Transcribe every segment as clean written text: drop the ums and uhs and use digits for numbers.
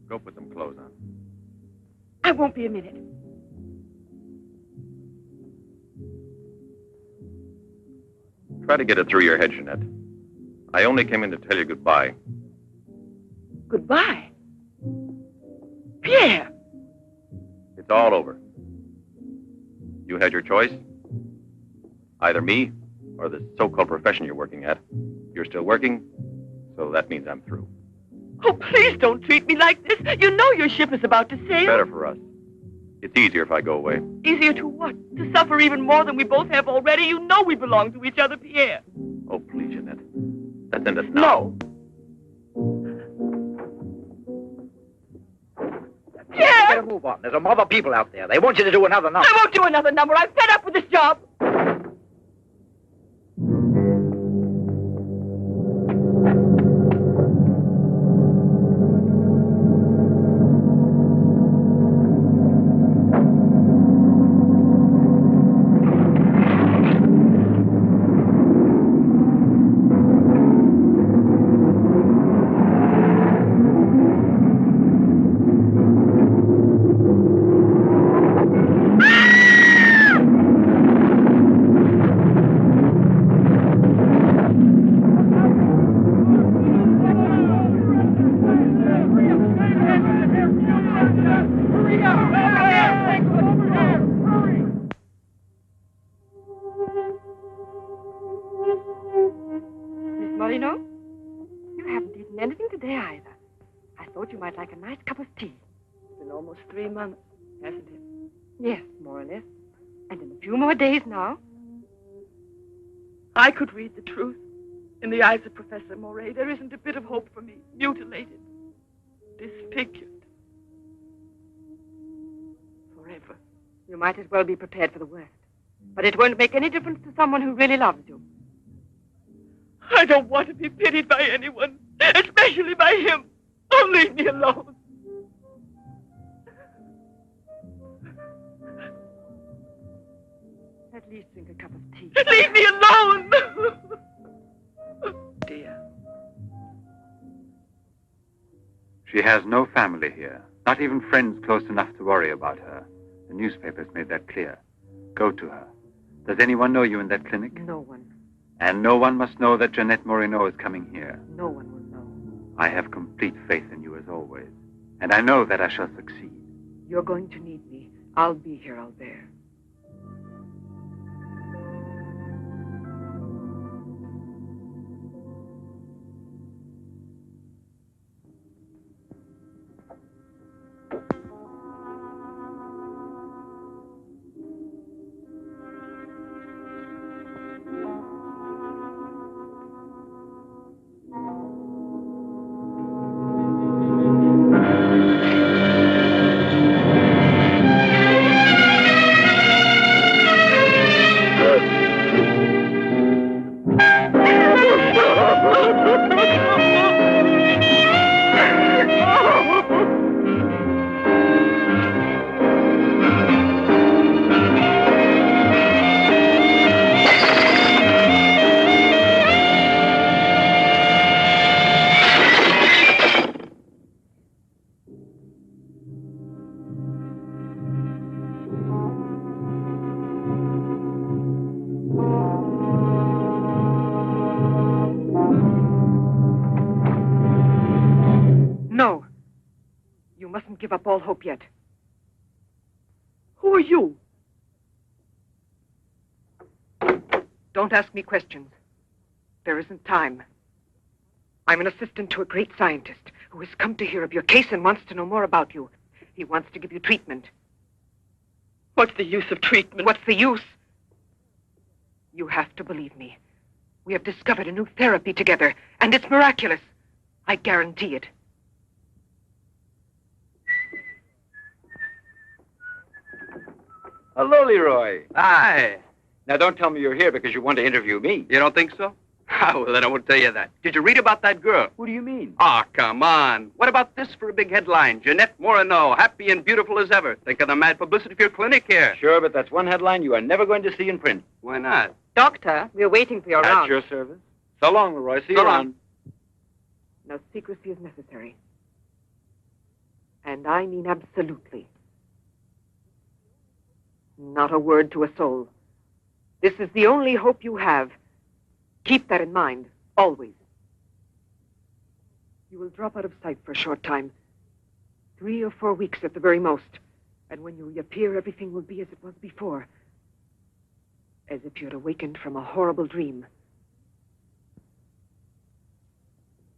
Go put some clothes on. I won't be a minute. Try to get it through your head, Jeanette. I only came in to tell you goodbye. Goodbye? Pierre! It's all over. You had your choice. Either me or the so-called profession you're working at. You're still working, so that means I'm through. Oh, please don't treat me like this. You know your ship is about to sail. Better for us. It's easier if I go away. Easier to what? To suffer even more than we both have already? You know we belong to each other, Pierre. Oh, please, Jeanette. Let's end it now. No. Pierre! Better move on. There's a mob of people out there. They want you to do another number. I won't do another number. I'm fed up with this job. Like a nice cup of tea. It's been almost 3 months, hasn't it? Yes, more or less. And in a few more days now. I could read the truth. In the eyes of Professor Moray, there isn't a bit of hope for me. Mutilated. Disfigured. Forever. You might as well be prepared for the worst. But it won't make any difference to someone who really loves you. I don't want to be pitied by anyone, especially by him. Oh, leave me alone. At least drink a cup of tea. Leave me alone! Dear. She has no family here, not even friends close enough to worry about her. The newspapers made that clear. Go to her. Does anyone know you in that clinic? No one. And no one must know that Jeanette Moreno is coming here. No one will know. I have complete faith in you as always. And I know that I shall succeed. You're going to need me. I'll be here, Albert. Give up all hope yet. Who are you? Don't ask me questions. There isn't time. I'm an assistant to a great scientist who has come to hear of your case and wants to know more about you. He wants to give you treatment. What's the use of treatment? What's the use? You have to believe me. We have discovered a new therapy together, and it's miraculous. I guarantee it. Hello, Leroy. Hi. Now, don't tell me you're here because you want to interview me. You don't think so? Oh, well, then I won't tell you that. Did you read about that girl? Who do you mean? Oh, come on. What about this for a big headline? Jeanette Moreno, happy and beautiful as ever. Think of the mad publicity for your clinic here. Sure, but that's one headline you are never going to see in print. Why not? Doctor, we're waiting for your At round. your service. So long, Leroy. See you So long. around. No secrecy is necessary. And I mean absolutely. Not a word to a soul. This is the only hope you have. Keep that in mind, always. You will drop out of sight for a short time. 3 or 4 weeks at the very most. And when you reappear, everything will be as it was before. As if you had awakened from a horrible dream.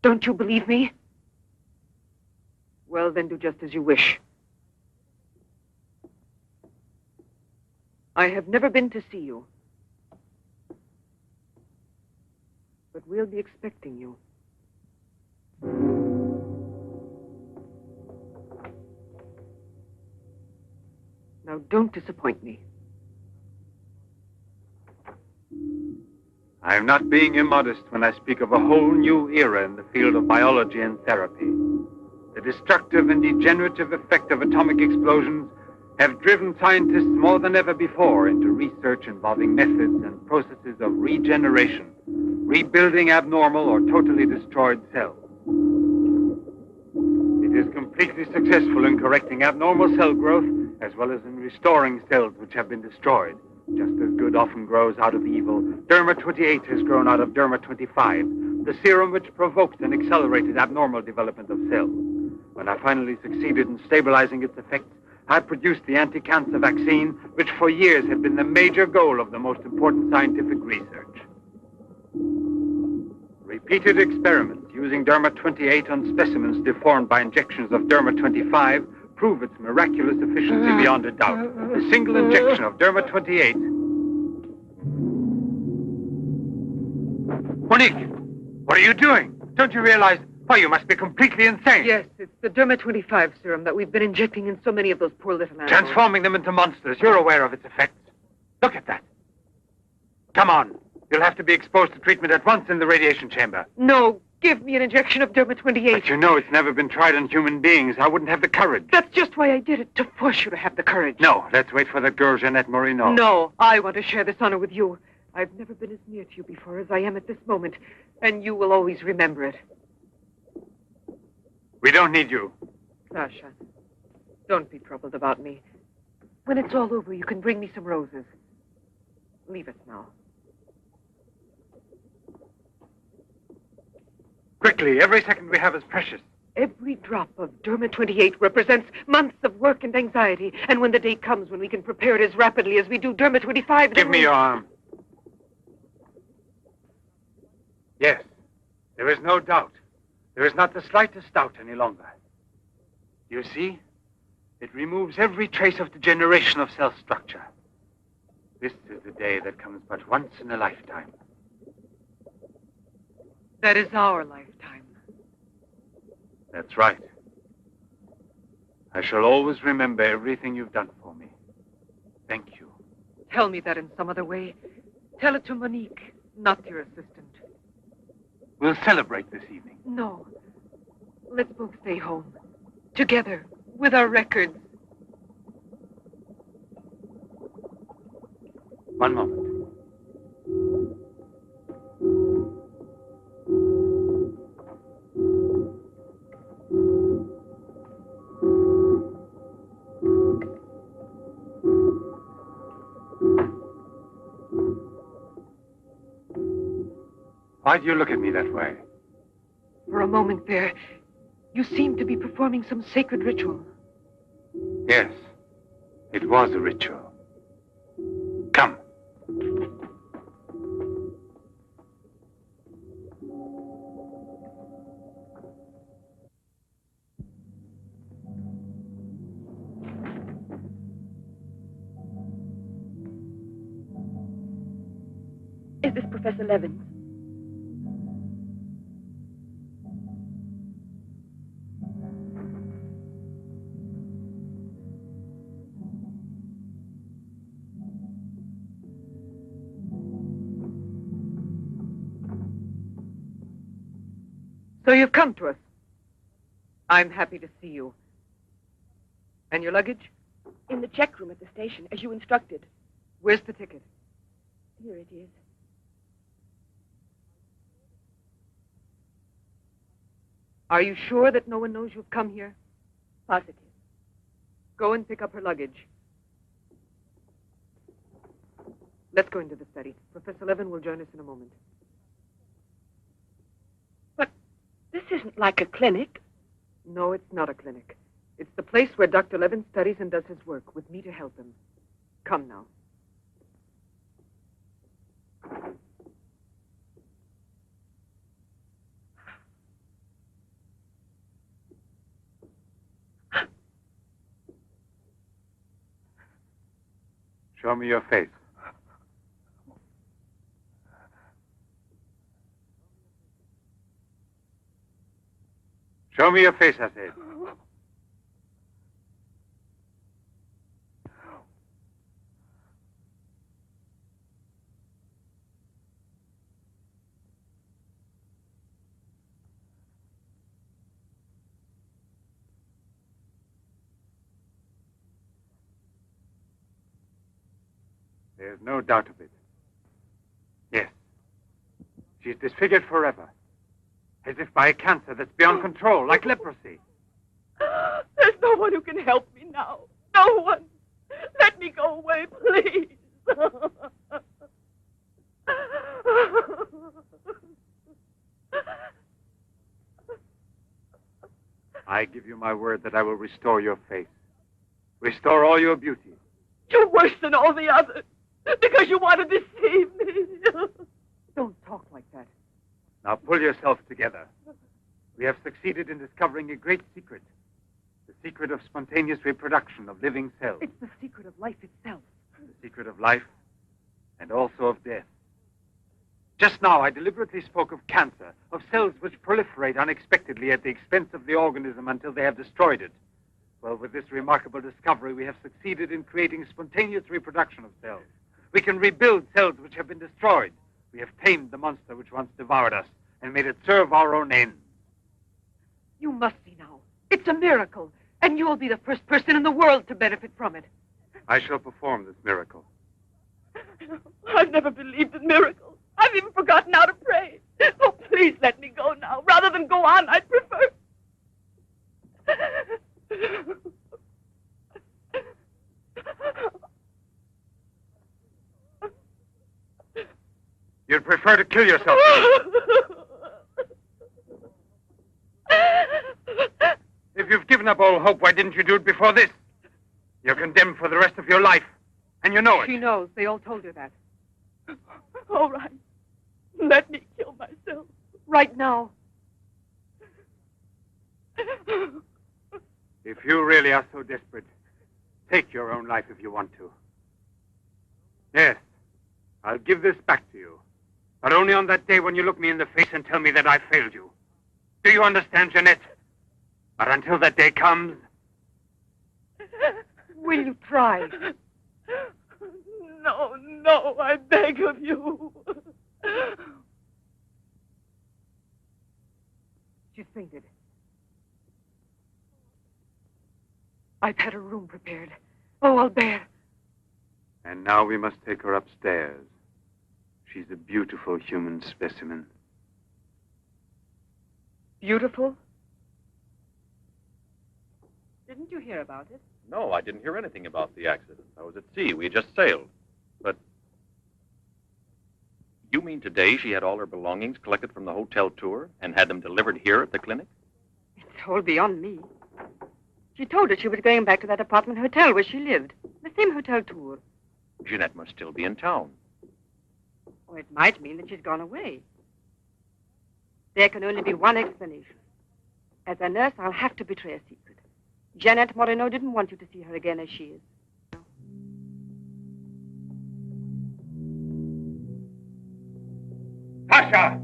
Don't you believe me? Well, then do just as you wish. I have never been to see you. But we'll be expecting you. Now, don't disappoint me. I am not being immodest when I speak of a whole new era in the field of biology and therapy. The destructive and degenerative effect of atomic explosions have driven scientists more than ever before into research involving methods and processes of regeneration, rebuilding abnormal or totally destroyed cells. It is completely successful in correcting abnormal cell growth as well as in restoring cells which have been destroyed. Just as good often grows out of evil, Derma 28 has grown out of Derma 25, the serum which provoked and accelerated abnormal development of cells. When I finally succeeded in stabilizing its effects, I produced the anti-cancer vaccine, which for years had been the major goal of the most important scientific research. Repeated experiments using Derma 28 on specimens deformed by injections of Derma 25 prove its miraculous efficiency beyond a doubt. A single injection of Derma 28... Monique, what are you doing? Don't you realize... Why, you must be completely insane. Yes, it's the Derma 25 serum that we've been injecting in so many of those poor little animals. Transforming them into monsters. You're aware of its effects. Look at that. Come on. You'll have to be exposed to treatment at once in the radiation chamber. No, give me an injection of Derma 28. But you know it's never been tried on human beings. I wouldn't have the courage. That's just why I did it, to force you to have the courage. No, let's wait for that girl, Jeanette Morino. No, I want to share this honor with you. I've never been as near to you before as I am at this moment, and you will always remember it. We don't need you. Sasha, don't be troubled about me. When it's all over, you can bring me some roses. Leave us now. Quickly, every second we have is precious. Every drop of Derma 28 represents months of work and anxiety, and when the day comes when we can prepare it as rapidly as we do Derma 25... Give me your arm. Yes, there is no doubt. There is not the slightest doubt any longer. You see, it removes every trace of degeneration of cell structure. This is the day that comes but once in a lifetime. That is our lifetime. That's right. I shall always remember everything you've done for me. Thank you. Tell me that in some other way. Tell it to Monique, not your assistant. We'll celebrate this evening. No. Let's both stay home. Together, with our records. One moment. Why do you look at me that way? For a moment there, you seemed to be performing some sacred ritual. Yes, it was a ritual. Come. Is this Professor Levins? So you've come to us. I'm happy to see you. And your luggage? In the check room at the station, as you instructed. Where's the ticket? Here it is. Are you sure that no one knows you've come here? Positive. Go and pick up her luggage. Let's go into the study. Professor Levin will join us in a moment. But this isn't like a clinic. No, it's not a clinic. It's the place where Dr. Levin studies and does his work, with me to help him. Come now. Show me your face. Show me your face, I said. There's no doubt of it. Yes. She's disfigured forever. As if by a cancer that's beyond control, like leprosy. There's no one who can help me now. No one. Let me go away, please. I give you my word that I will restore your face. Restore all your beauty. You're worse than all the others. Because you want to deceive me. Don't talk like that. Now pull yourself together. We have succeeded in discovering a great secret. The secret of spontaneous reproduction of living cells. It's the secret of life itself. The secret of life and also of death. Just now, I deliberately spoke of cancer, of cells which proliferate unexpectedly at the expense of the organism until they have destroyed it. Well, with this remarkable discovery, we have succeeded in creating spontaneous reproduction of cells. We can rebuild cells which have been destroyed. We have tamed the monster which once devoured us and made it serve our own ends. You must see now. It's a miracle. And you'll be the first person in the world to benefit from it. I shall perform this miracle. I've never believed in miracles. I've even forgotten how to pray. Oh, please let me go now. Rather than go on, I'd prefer... You'd prefer to kill yourself. If you've given up all hope, why didn't you do it before this? You're condemned for the rest of your life, and you know it. She knows. They all told her that. All right. Let me kill myself. Right now. If you really are so desperate, take your own life if you want to. Yes, I'll give this back to you. But only on that day when you look me in the face and tell me that I failed you. Do you understand, Jeanette? But until that day comes... Will you try? No, no, I beg of you. She's fainted. I've had her room prepared. Oh, I'll bear. And now we must take her upstairs. She's a beautiful human specimen. Beautiful? Didn't you hear about it? No, I didn't hear anything about the accident. I was at sea. We had just sailed. But you mean today she had all her belongings collected from the hotel tour and had them delivered here at the clinic? It's all beyond me. She told us she was going back to that apartment hotel where she lived. The same hotel tour. Jeanette must still be in town. Or it might mean that she's gone away. There can only be one explanation. As a nurse, I'll have to betray a secret. Jeanette Moreno didn't want you to see her again as she is. Pasha!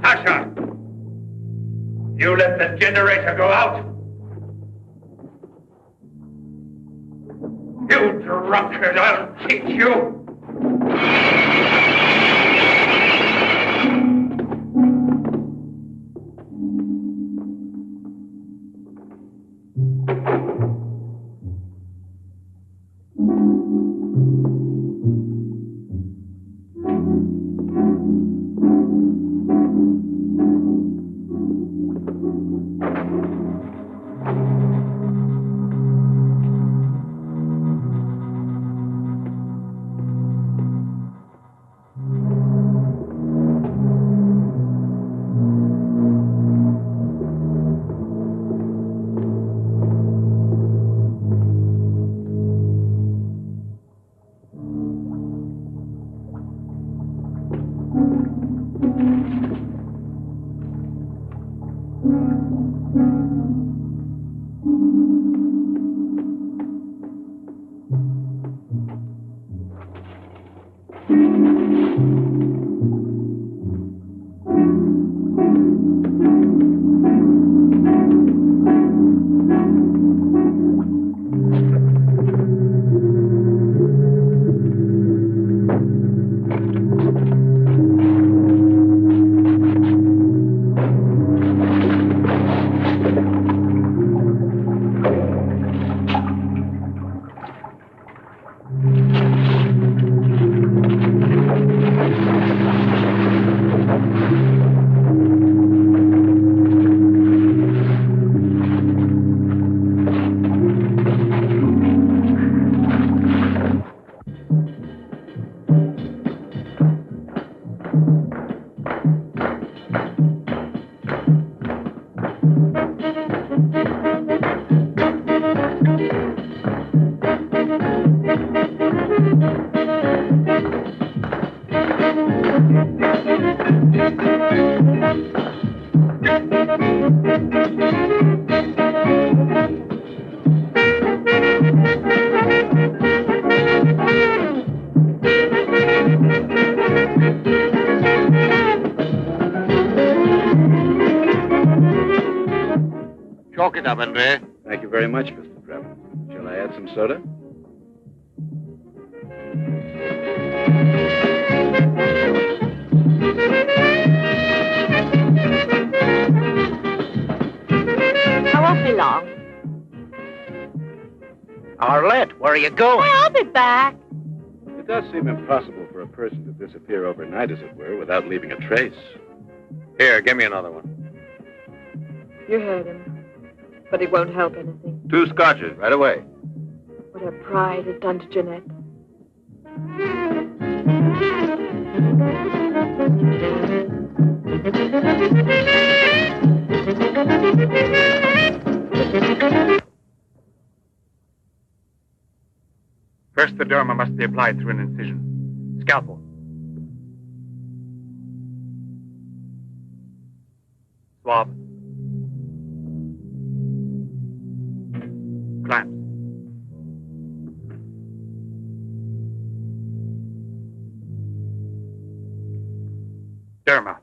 Pasha! You let the generator go out? You drunkard, I'll teach you! Chalk it up, Andre. Thank you very much, Mr. Trevor. Shall I add some soda? I won't be long. Arlette, where are you going? I'll be back. It does seem impossible for a person to disappear overnight, as it were, without leaving a trace. Here, give me another one. You heard him. But it won't help anything. 2 scotches, right away. What her pride has done to Jeanette. First, the derma must be applied through an incision. Scalpel. Swab. Clamps. Derma.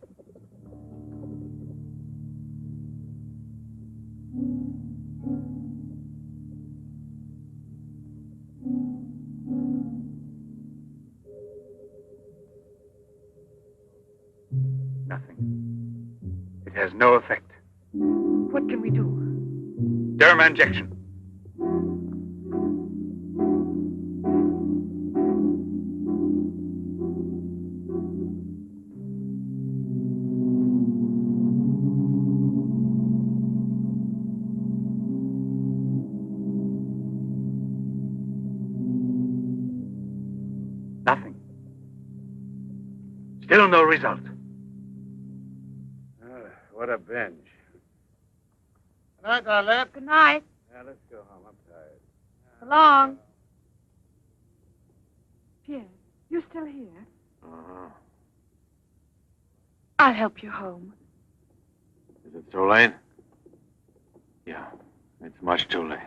Nothing. It has no effect. What can we do? Derma injection. Nothing. Still no result. What a binge. Good night, Arlette. Good night. Now, let's go home. I'm tired. So long. Pierre, you still here? Uh-huh. I'll help you home. Is it so late? Yeah, it's much too late.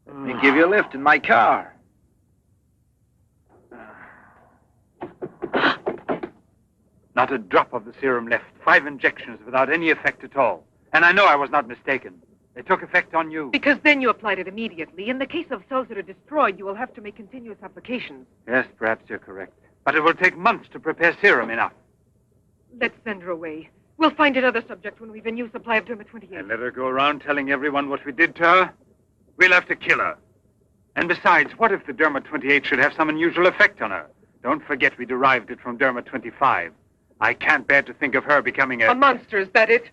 Let me give you a lift in my car. Not a drop of the serum left. 5 injections without any effect at all. And I know I was not mistaken. They took effect on you. Because then you applied it immediately. In the case of cells that are destroyed, you will have to make continuous applications. Yes, perhaps you're correct. But it will take months to prepare serum enough. Let's send her away. We'll find another subject when we've a new supply of Derma 28. And let her go around telling everyone what we did to her? We'll have to kill her. And besides, what if the Derma 28 should have some unusual effect on her? Don't forget we derived it from Derma 25. I can't bear to think of her becoming A monster, is that it?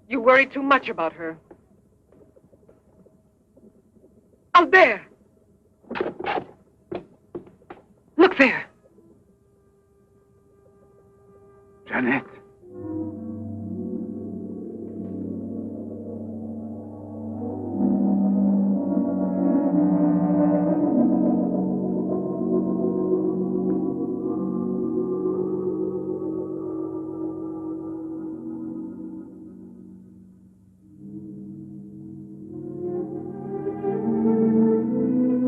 You worry too much about her. Albert! Look there. Jeanette.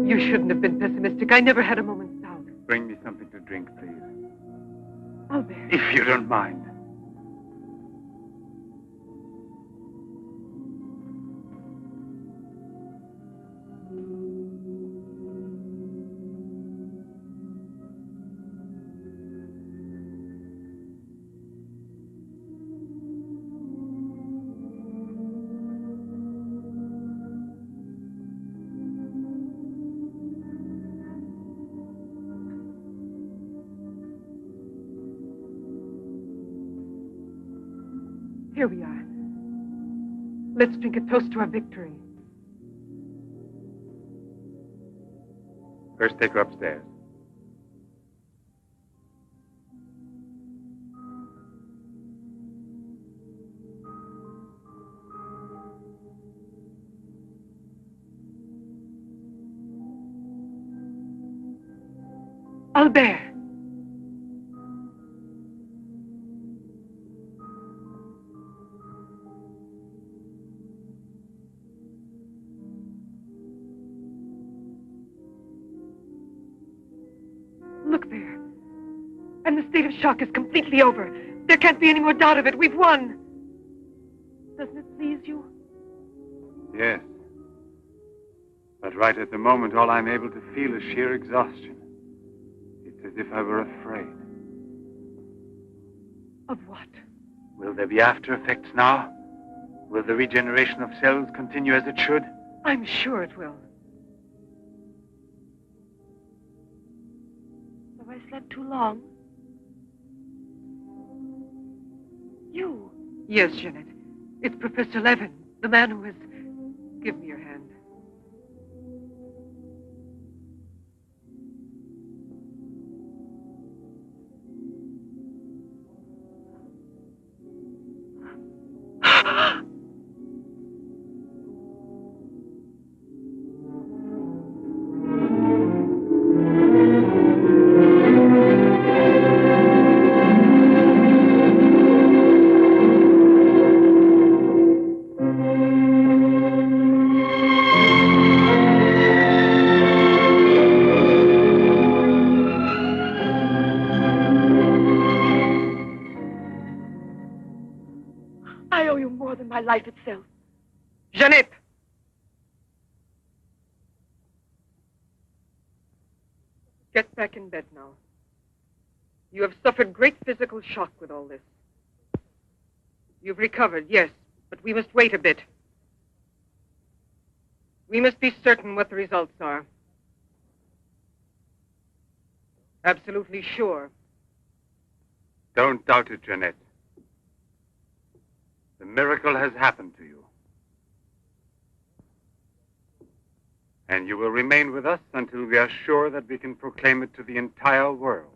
You shouldn't have been pessimistic. I never had a moment's doubt. Bring me something to drink, please. Albert. If you don't mind. Here we are. Let's drink a toast to our victory. First, take her upstairs. Albert! Look there. And the state of shock is completely over. There can't be any more doubt of it. We've won. Doesn't it please you? Yes. But right at the moment, all I'm able to feel is sheer exhaustion. It's as if I were afraid. Of what? Will there be after effects now? Will the regeneration of cells continue as it should? I'm sure it will. Have I slept too long? You? Yes, Jeanette. It's Professor Levin, the man who has... Give me your hand. I owe you more than my life itself. Jeanette! Get back in bed now. You have suffered great physical shock with all this. You've recovered, yes, but we must wait a bit. We must be certain what the results are. Absolutely sure. Don't doubt it, Jeanette. The miracle has happened to you. And you will remain with us until we are sure that we can proclaim it to the entire world.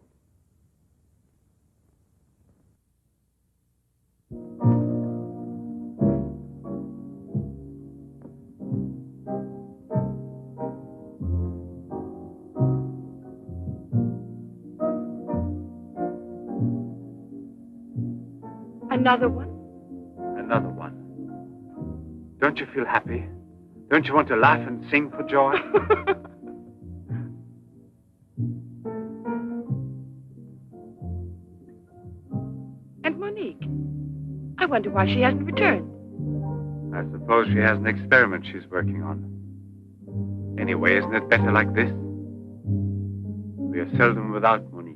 Another one? Another one. Don't you feel happy? Don't you want to laugh and sing for joy? And Monique? I wonder why she hasn't returned. I suppose she has an experiment she's working on. Anyway, isn't it better like this? We are seldom without Monique.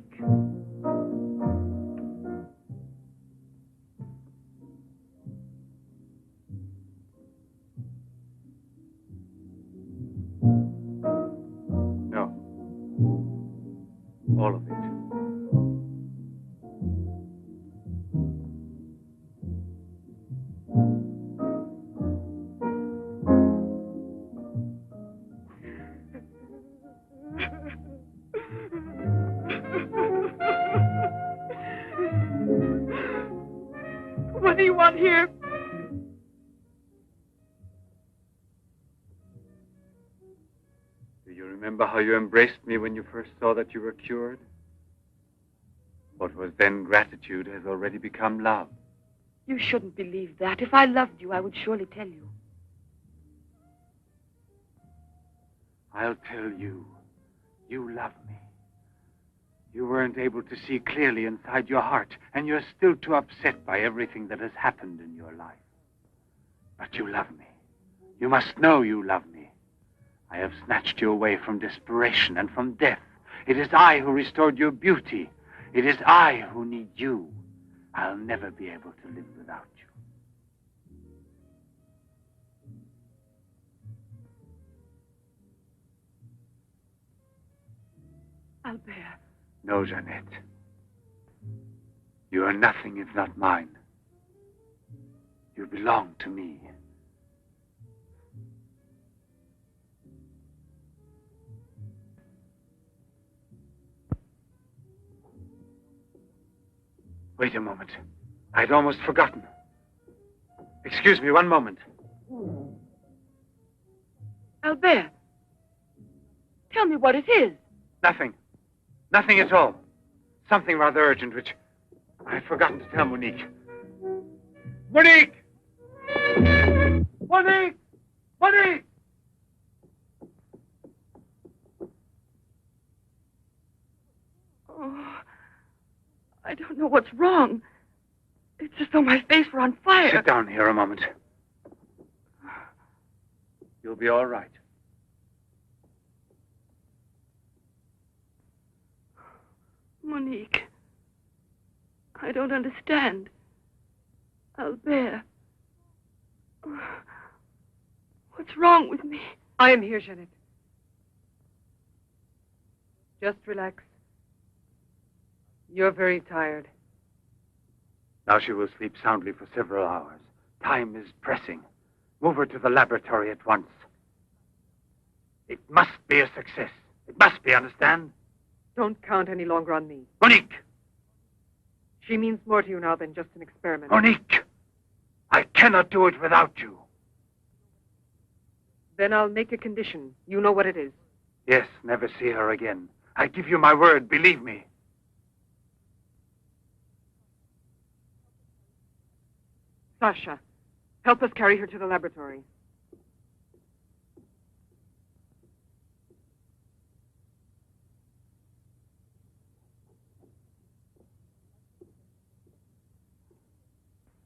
All of it. What do you want here? Do you remember how you embraced me when you first saw that you were cured? What was then gratitude has already become love. You shouldn't believe that. If I loved you, I would surely tell you. I'll tell you. You love me. You weren't able to see clearly inside your heart, and you're still too upset by everything that has happened in your life. But you love me. You must know you love me. I have snatched you away from desperation and from death. It is I who restored your beauty. It is I who need you. I'll never be able to live without you. Albert. No, Jeanette. You are nothing if not mine. You belong to me. Wait a moment. I'd almost forgotten. Excuse me, one moment. Albert. Tell me what it is. Nothing. Nothing at all. Something rather urgent, which I'd forgotten to tell Monique. Monique! Monique! Monique! Oh, I don't know what's wrong. It's as though my face were on fire. Sit down here a moment. You'll be all right. Monique, I don't understand. Albert, what's wrong with me? I am here, Jeanette. Just relax. You're very tired. Now she will sleep soundly for several hours. Time is pressing. Move her to the laboratory at once. It must be a success. It must be, understand? Don't count any longer on me. Monique! She means more to you now than just an experiment. Monique! I cannot do it without you. Then I'll make a condition. You know what it is. Yes, never see her again. I give you my word, believe me. Sasha, help us carry her to the laboratory.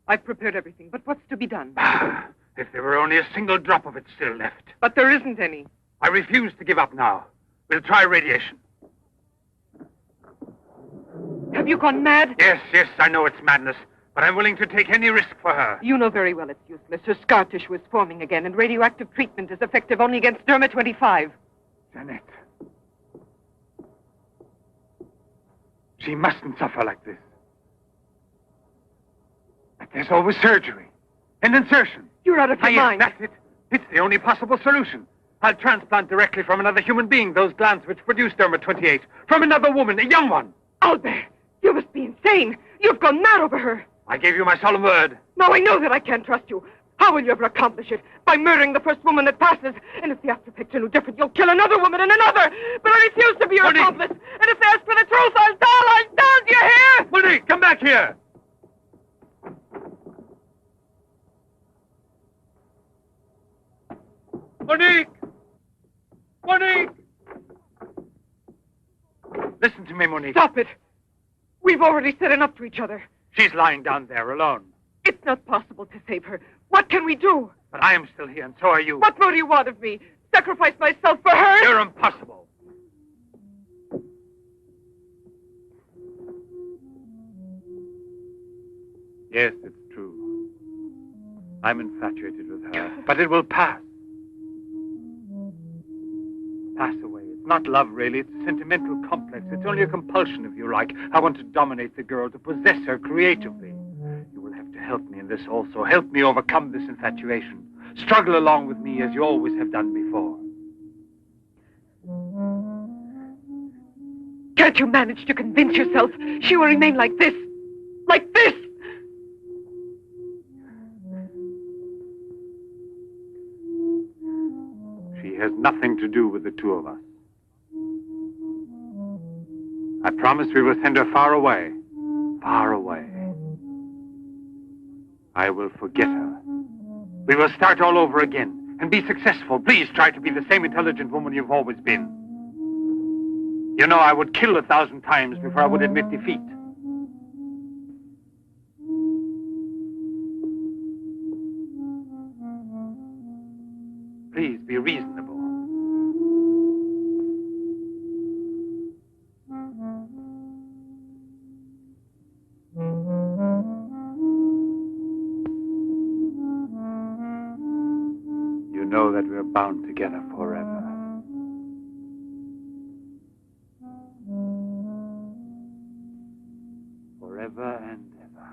I've prepared everything, but what's to be done? If there were only a single drop of it still left. But there isn't any. I refuse to give up now. We'll try radiation. Have you gone mad? Yes, I know it's madness, but I'm willing to take any risk for her. You know very well it's useless. Her scar tissue is forming again, and radioactive treatment is effective only against derma-25. Jeanette. She mustn't suffer like this. But there's always surgery. An insertion. You're out of your mind. That's it. It's the only possible solution. I'll transplant directly from another human being those glands which produce derma-28. From another woman, a young one. Albert, you must be insane. You've gone mad over her. I gave you my solemn word. Now I know that I can't trust you. How will you ever accomplish it? By murdering the first woman that passes. And if the after effects are no different, you'll kill another woman and another. But I refuse to be your accomplice. And if they ask for the truth, I'll tell. Do you hear? Monique, come back here. Monique! Monique! Listen to me, Monique. Stop it. We've already said enough to each other. She's lying down there alone. It's not possible to save her. What can we do? But I am still here, and so are you. What more do you want of me? Sacrifice myself for her? You're impossible. Yes, it's true. I'm infatuated with her, but it will pass. Pass away, it's not love, really. It's a sentimental complex. It's only a compulsion, if you like. I want to dominate the girl, to possess her creatively. You will have to help me in this also. Help me overcome this infatuation. Struggle along with me as you always have done before. Can't you manage to convince yourself she will remain like this? Like this? She has nothing to do with the two of us. I promise we will send her far away. Far away. I will forget her. We will start all over again and be successful. Please try to be the same intelligent woman you've always been. You know, I would kill 1,000 times before I would admit defeat. Please be reasonable. You know that we're bound together forever. Forever and ever.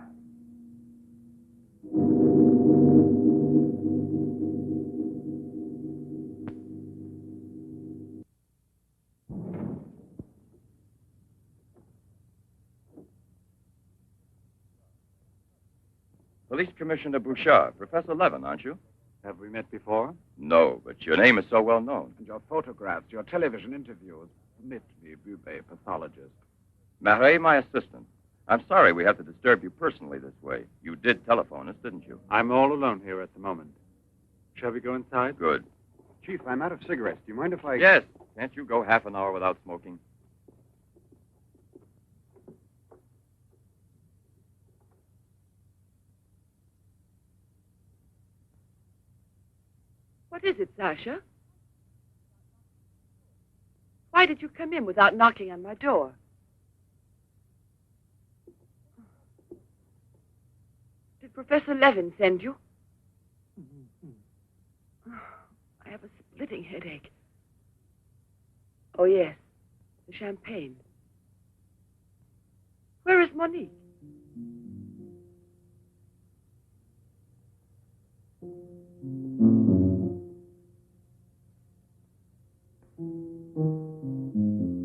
Police Commissioner Bouchard, Professor Levin, aren't you? Have we met before? No, but your name is so well known. And your photographs, your television interviews. Permit me, Bube, pathologist. Marais, my assistant. I'm sorry we have to disturb you personally this way. You did telephone us, didn't you? I'm all alone here at the moment. Shall we go inside? Good. Chief, I'm out of cigarettes. Do you mind if I... Yes. Can't you go half an hour without smoking? What is it, Sasha? Why did you come in without knocking on my door? Did Professor Levin send you? I have a splitting headache. Oh, yes. The champagne. Where is Monique?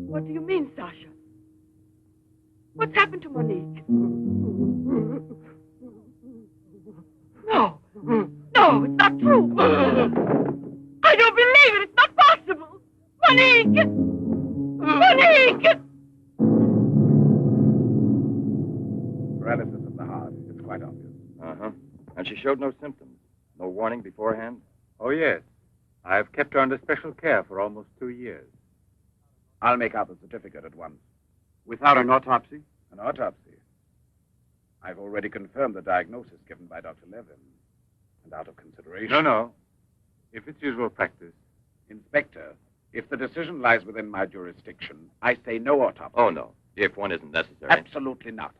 What do you mean, Sasha? What's happened to Monique? No. No, it's not true. I don't believe it. It's not possible. Monique! Monique! Paralysis of the heart. It's quite obvious. Uh-huh. And she showed no symptoms. No warning beforehand? Oh, yes. I've kept her under special care for almost 2 years. I'll make out the certificate at once. Without an autopsy? An autopsy. I've already confirmed the diagnosis given by Dr. Levin. And out of consideration... No. If it's usual practice. Inspector, if the decision lies within my jurisdiction, I say no autopsy. Oh, no. If one isn't necessary. Absolutely not.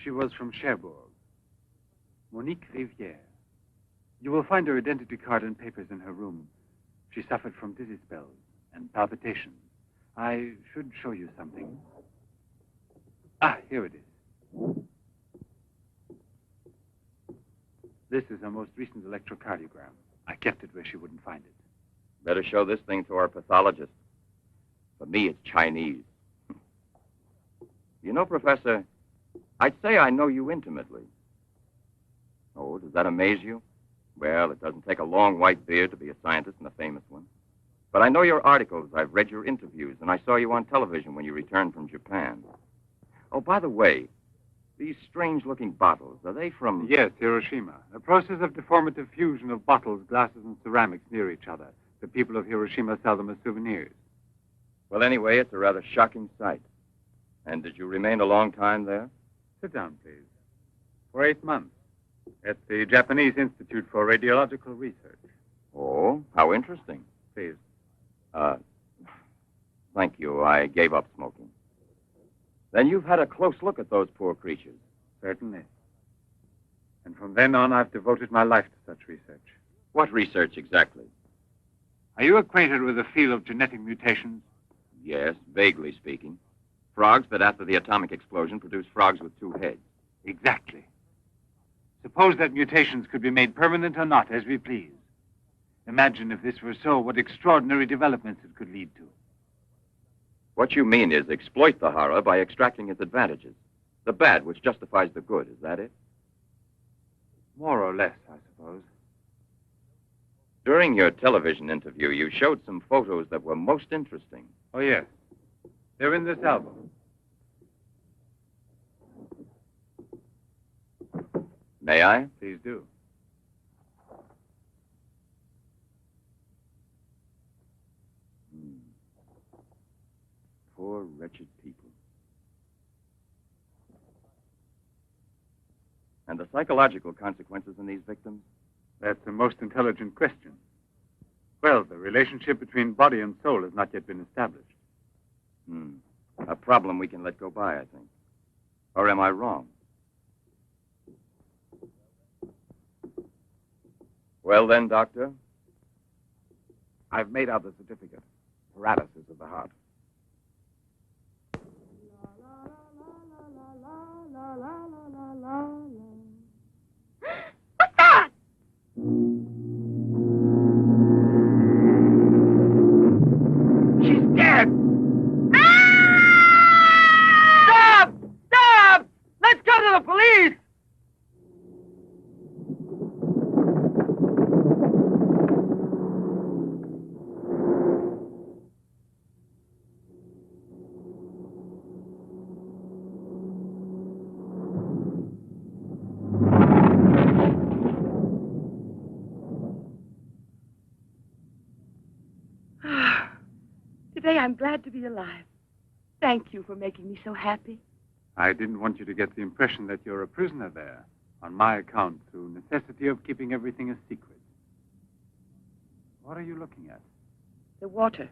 She was from Cherbourg. Monique Rivière. You will find her identity card and papers in her room. She suffered from dizzy spells and palpitations. I should show you something. Ah, here it is. This is her most recent electrocardiogram. I kept it where she wouldn't find it. Better show this thing to our pathologist. For me, it's Chinese. You know, Professor, I'd say I know you intimately. Oh, does that amaze you? Well, it doesn't take a long white beard to be a scientist and a famous one. But I know your articles, I've read your interviews, and I saw you on television when you returned from Japan. Oh, by the way, these strange-looking bottles, are they from... Yes, Hiroshima. A process of deformative fusion of bottles, glasses, and ceramics near each other. The people of Hiroshima sell them as souvenirs. Well, anyway, it's a rather shocking sight. And did you remain a long time there? Sit down, please. For 8 months. At the Japanese Institute for Radiological Research. Oh, how interesting. Please. Thank you. I gave up smoking. Then you've had a close look at those poor creatures. Certainly. And from then on, I've devoted my life to such research. What research exactly? Are you acquainted with the field of genetic mutations? Yes, vaguely speaking. Frogs that after the atomic explosion produced frogs with two heads. Exactly. Suppose that mutations could be made permanent or not, as we please. Imagine if this were so, what extraordinary developments it could lead to. What you mean is exploit the horror by extracting its advantages. The bad which justifies the good, is that it? More or less, I suppose. During your television interview, you showed some photos that were most interesting. Oh, yes. They're in this album. May I? Please do. Poor, wretched people. And the psychological consequences in these victims? That's the most intelligent question. Well, the relationship between body and soul has not yet been established. A problem we can let go by, I think. Or am I wrong? Well then, Doctor? I've made out the certificate. Paralysis of the heart. What's that? She's dead! Stop! Stop! Let's go to the police! Today I'm glad to be alive. Thank you for making me so happy. I didn't want you to get the impression that you're a prisoner there, on my account, through necessity of keeping everything a secret. What are you looking at? The water.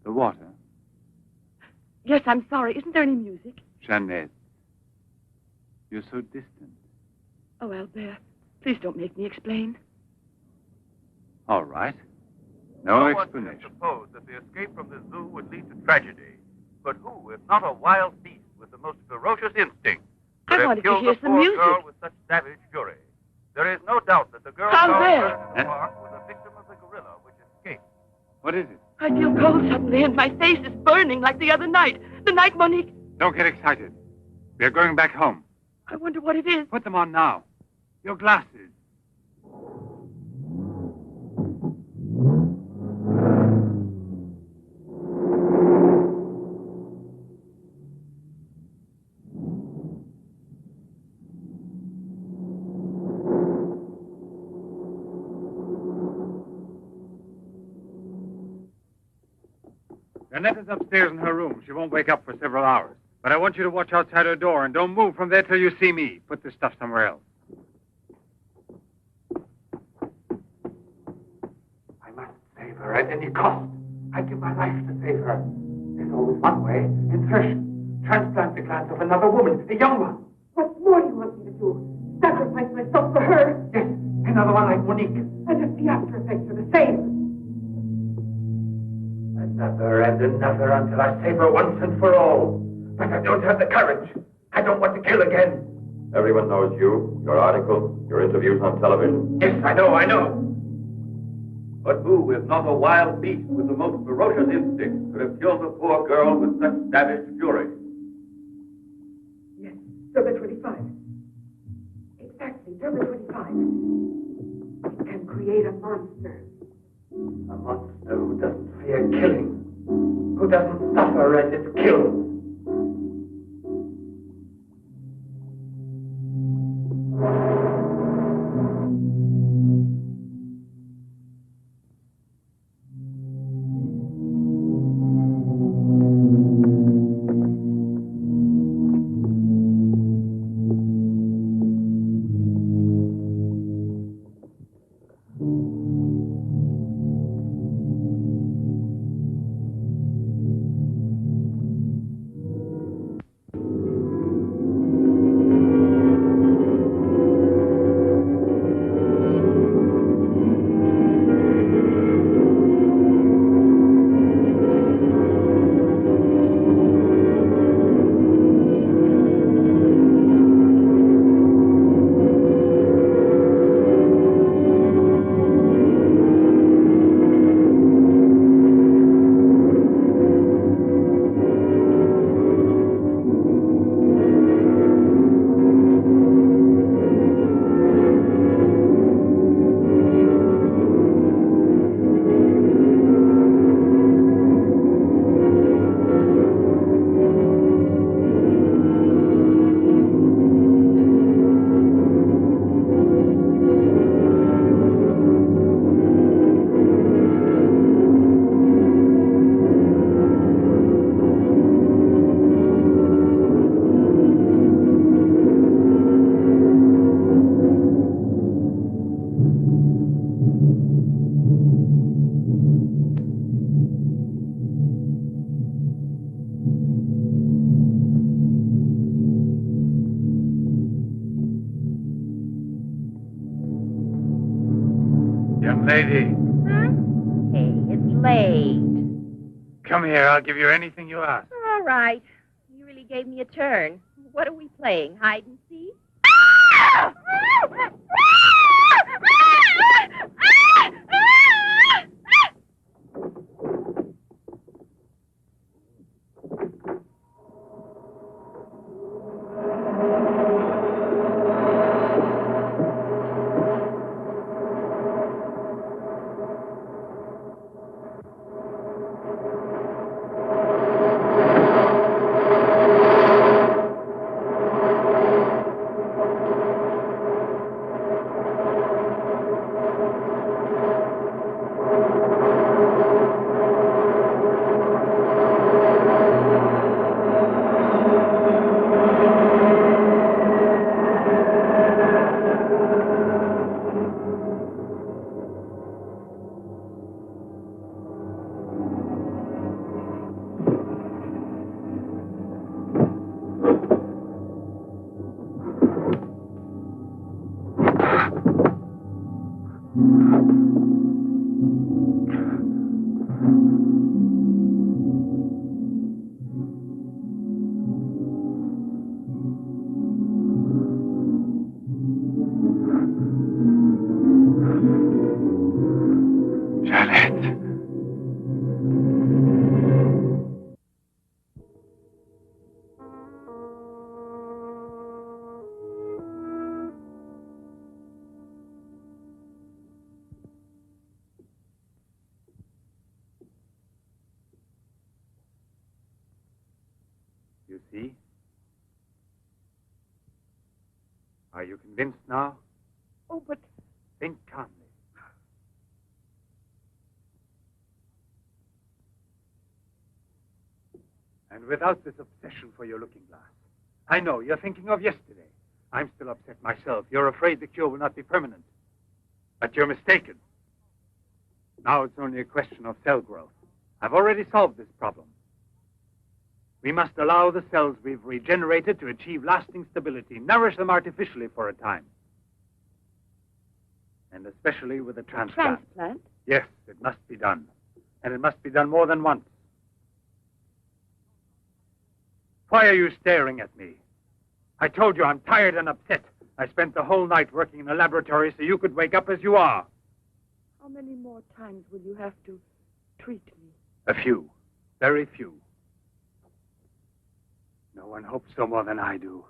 The water? Yes, I'm sorry. Isn't there any music? Jeanette, you're so distant. Oh, Albert, please don't make me explain. All right. No explanation. Suppose that the escape from the zoo would lead to tragedy. But who, if not a wild beast with the most ferocious instinct, could I have wanted to killed hear the some poor music. girl with such savage fury? There is no doubt that the girl Albert! found in the park was a victim of the gorilla which escaped. What is it? I feel cold suddenly, and my face is burning like the other night. The night Monique... Don't get excited. We're going back home. I wonder what it is. Put them on now. Your glasses. Jeanette is upstairs in her room. She won't wake up for several hours. But I want you to watch outside her door and don't move from there till you see me. Put this stuff somewhere else. I must save her at any cost. I'd give my life to save her. There's always one way. Insertion. Transplant the glands of another woman, a young one. What more do you want me to do? Sacrifice myself for her? Yes, another one like Monique. And if the after effects are the same. Another and another until I save her once and for all. But I don't have the courage. I don't want to kill again. Everyone knows you, your articles, your interviews on television. Yes, I know. But who, if not a wild beast with the most ferocious instinct, could have killed the poor girl with such savage fury? Yes, Derma 25. Exactly, Derma 25. It can create a monster. A monster who doesn't fear killing. Who doesn't suffer as it's killed. Young lady, Hey, it's late. come here. I'll give you anything you ask. All right. You really gave me a turn. What are we playing? Hide and seek? You see? Are you convinced now? Oh, but Think calmly. And without this obsession for your looking glass. I know, you're thinking of yesterday. I'm still upset myself. You're afraid the cure will not be permanent. But you're mistaken. Now it's only a question of cell growth. I've already solved this problem. We must allow the cells we've regenerated to achieve lasting stability, nourish them artificially for a time. And especially with a transplant. transplant? Yes, it must be done. And it must be done more than once. Why are you staring at me? I told you I'm tired and upset. I spent the whole night working in a laboratory so you could wake up as you are. How many more times will you have to treat me? A few. Very few. No one hopes so more than I do.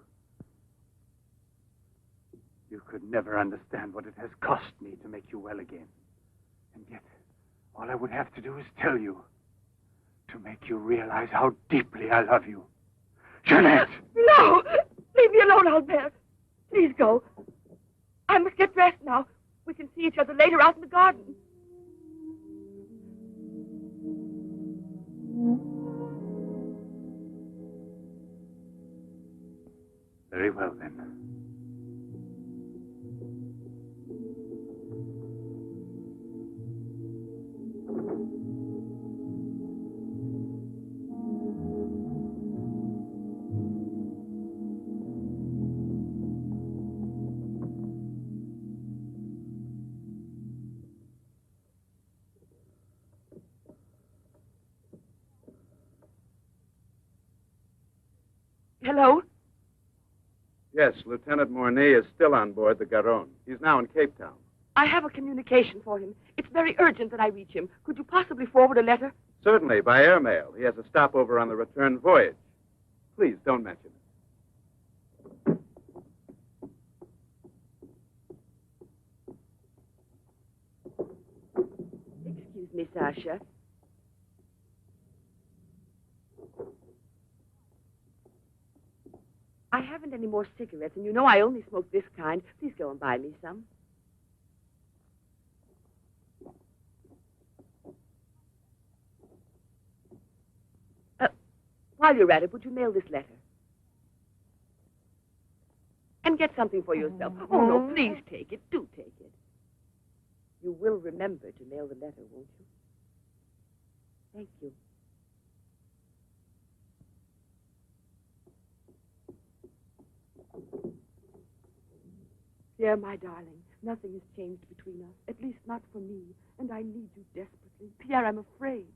You could never understand what it has cost me to make you well again. And yet, all I would have to do is tell you. To make you realize how deeply I love you. Jeanette! No! Leave me alone, Albert. Please go. I must get dressed now. We can see each other later out in the garden. Very well, then. Hello? Yes, Lieutenant Mornay is still on board the Garonne. He's now in Cape Town. I have a communication for him. It's very urgent that I reach him. Could you possibly forward a letter? Certainly, by airmail. He has a stopover on the return voyage. Please, don't mention it. Excuse me, Sasha. I haven't any more cigarettes, and you know I only smoke this kind. Please go and buy me some. While you're at it, would you mail this letter? And get something for yourself. Oh, no, please take it. Do take it. You will remember to mail the letter, won't you? Thank you. Pierre, my darling, Nothing has changed between us, at least not for me, and I need you desperately. Pierre, I'm afraid.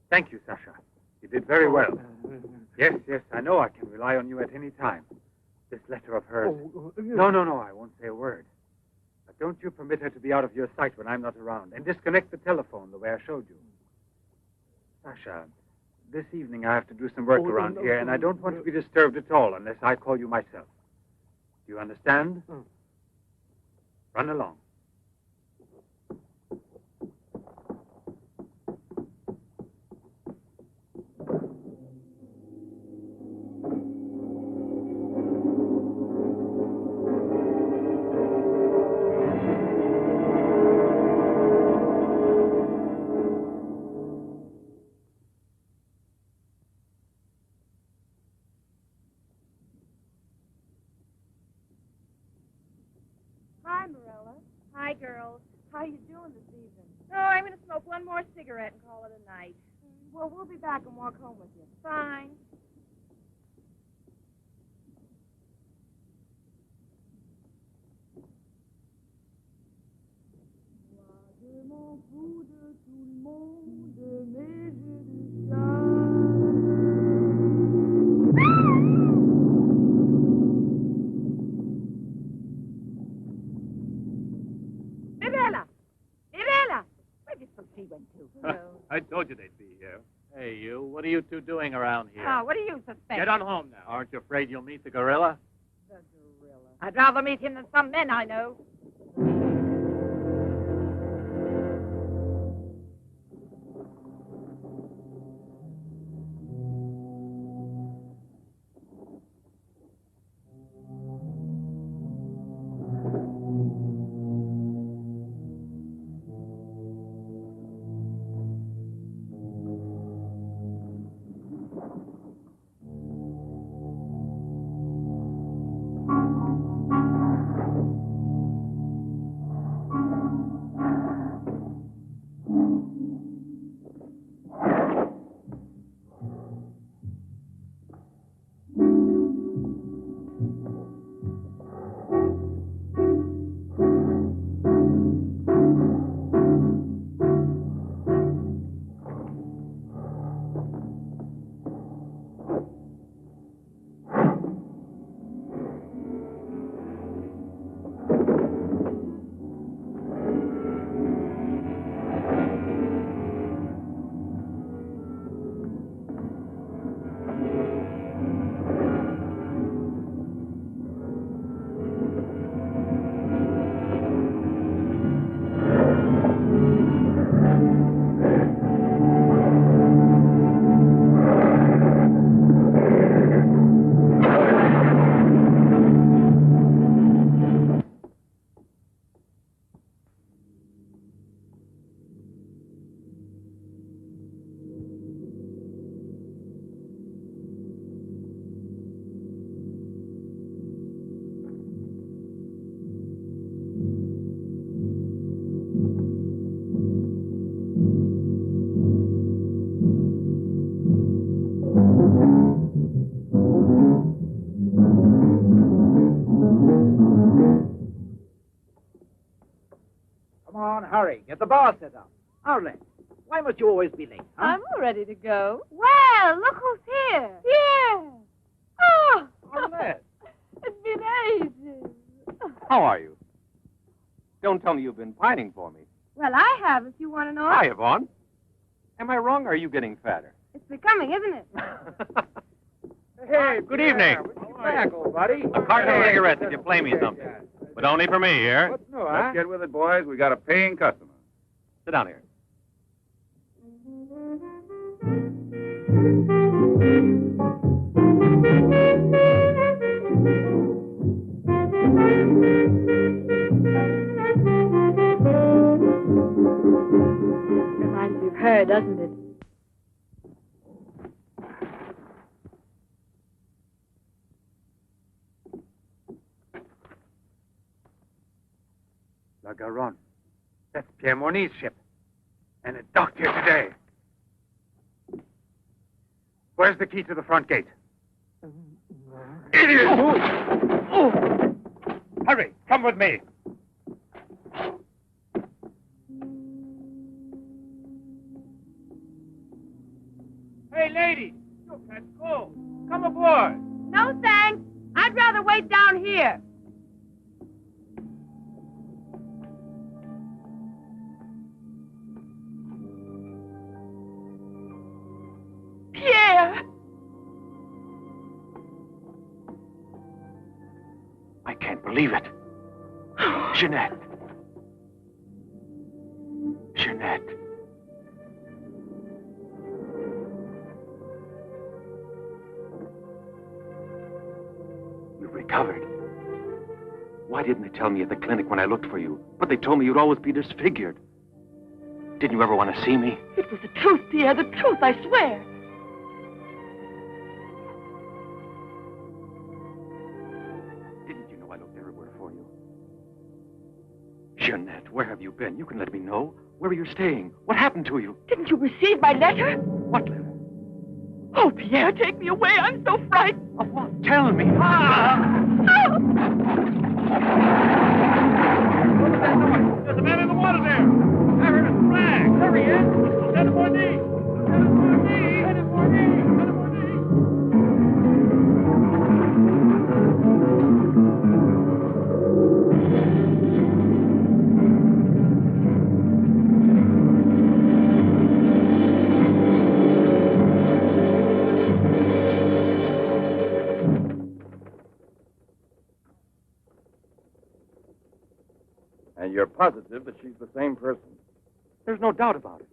Thank you, Sasha. You did very well. Yes, I know I can rely on you at any time. This letter of hers. No, I won't say a word. But don't you permit her to be out of your sight when I'm not around, and disconnect the telephone the way I showed you. Sasha, this evening I have to do some work around here, and I don't want to be disturbed at all unless I call you myself. Do you understand? Run along. Hi, Marilla. Hi, girls. How you doing this evening? Oh, I'm going to smoke one more cigarette and call it a night. Well, we'll be back and walk home with you. Fine. I told you they'd be here. Hey, you. What are you two doing around here? Oh, what do you suspect? Get on home now. Aren't you afraid you'll meet the gorilla? The gorilla. I'd rather meet him than some men I know. Come on, hurry. Get the bar set up. Arlen, why must you always be late? Huh? I'm all ready to go. Well, look who's here. Yeah. Oh. Arlette. It's been ages. How are you? Don't tell me you've been pining for me. Well, I have, if you want to know. Hi, Yvonne. Am I wrong, or are you getting fatter? It's becoming, isn't it? Hey, good evening. Welcome back, old buddy. A carton of cigarettes if you play me something. But only for me here. What's new, huh? Let's get with it, boys. We got a paying customer. Sit down here. Reminds me of her, doesn't it? La Garonne. That's Pierre Mornay's ship. And it docked here today. Where's the key to the front gate? Idiot! Hurry, come with me. Hey, lady, you catch cold. Come aboard. No, thanks. I'd rather wait down here. Pierre! I can't believe it. Jeanette. Jeanette. You've recovered. Why didn't they tell me at the clinic when I looked for you? But they told me you'd always be disfigured. Didn't you ever want to see me? It was the truth, Pierre, the truth, I swear. Didn't you know I looked everywhere for you? Jeanette, where have you been? You can let me know. Where are you staying? What happened to you? Didn't you receive my letter? What letter? Oh, Pierre, take me away. I'm so frightened. Of what? Tell me. There's a man in the water there. I heard a flag. There he is. Lieutenant Bourdie. Lieutenant Bourdie. Lieutenant Bourdie. Lieutenant Bourdie. And you're positive that she's the same person? There's no doubt about it.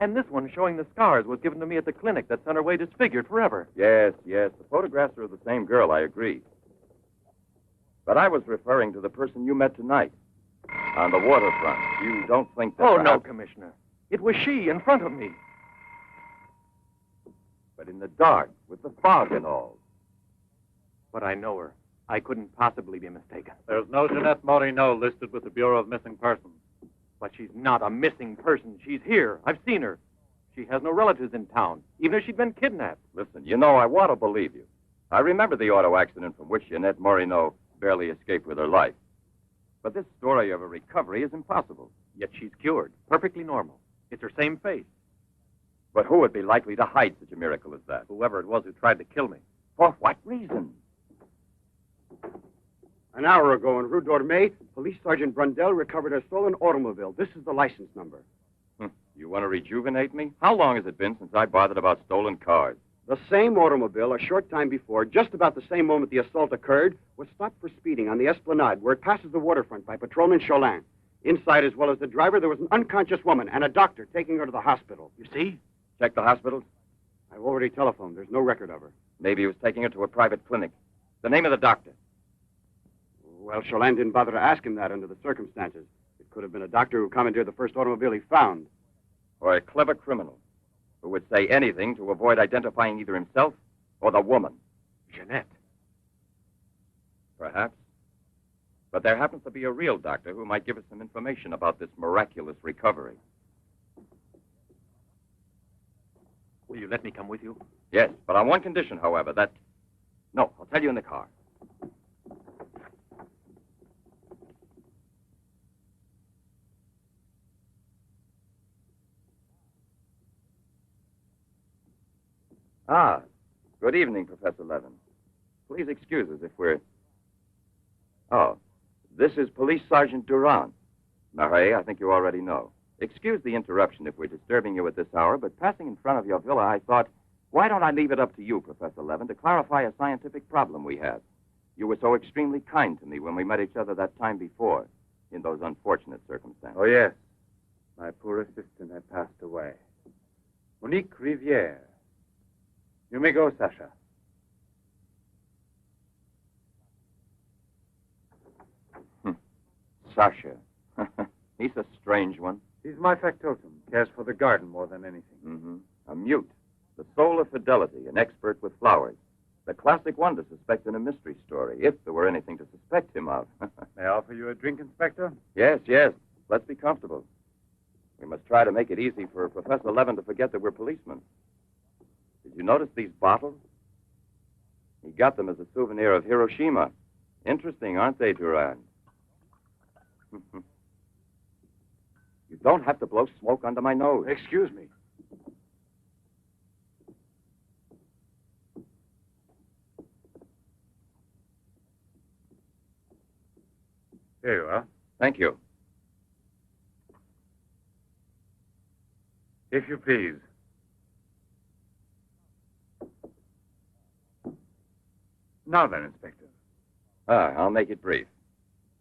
And this one showing the scars was given to me at the clinic that sent her away disfigured forever. Yes, yes. The photographs are of the same girl, I agree. But I was referring to the person you met tonight on the waterfront. You don't think that... Oh, no, perhaps... Commissioner. It was she in front of me. But in the dark, with the fog and all. But I know her. I couldn't possibly be mistaken. There's no Jeanette Moreno listed with the Bureau of Missing Persons. But she's not a missing person. She's here. I've seen her. She has no relatives in town, even if she'd been kidnapped. Listen, you know, I want to believe you. I remember the auto accident from which Jeanette Moreno barely escaped with her life. But this story of a recovery is impossible. Yet she's cured, perfectly normal. It's her same face. But who would be likely to hide such a miracle as that? Whoever it was who tried to kill me. For what reason? An hour ago in Rue d'Orme, Police Sergeant Brundell recovered a stolen automobile. This is the license number. You want to rejuvenate me? How long has it been since I bothered about stolen cars? The same automobile, a short time before, just about the same moment the assault occurred, was stopped for speeding on the Esplanade, where it passes the waterfront by Patrolman Cholin. Inside, as well as the driver, there was an unconscious woman and a doctor taking her to the hospital. You see? Check the hospitals. I've already telephoned. There's no record of her. Maybe he was taking her to a private clinic. The name of the doctor. Well, Cholin didn't bother to ask him that under the circumstances. It could have been a doctor who commandeered the first automobile he found. Or a clever criminal who would say anything to avoid identifying either himself or the woman. Jeanette. Perhaps. But there happens to be a real doctor who might give us some information about this miraculous recovery. Will you let me come with you? Yes, but on one condition, however, that... No, I'll tell you in the car. Ah, good evening, Professor Levin. Please excuse us if we're... Oh, this is Police Sergeant Durand. Marais, I think you already know. Excuse the interruption if we're disturbing you at this hour, but passing in front of your villa, I thought, why don't I leave it up to you, Professor Levin, to clarify a scientific problem we had? You were so extremely kind to me when we met each other that time before, in those unfortunate circumstances. Oh, yes. My poor assistant had passed away. Monique Riviere. You may go, Sasha. Sasha. He's a strange one. He's my factotum. Cares for the garden more than anything. Mm-hmm. A mute. The soul of fidelity, an expert with flowers. The classic one to suspect in a mystery story, if there were anything to suspect him of. May I offer you a drink, Inspector? Yes, yes. Let's be comfortable. We must try to make it easy for Professor Levin to forget that we're policemen. Did you notice these bottles? He got them as a souvenir of Hiroshima Interesting, aren't they, Duran? You don't have to blow smoke under my nose. Excuse me. Here you are. Thank you. If you please. Now then, Inspector. I'll make it brief.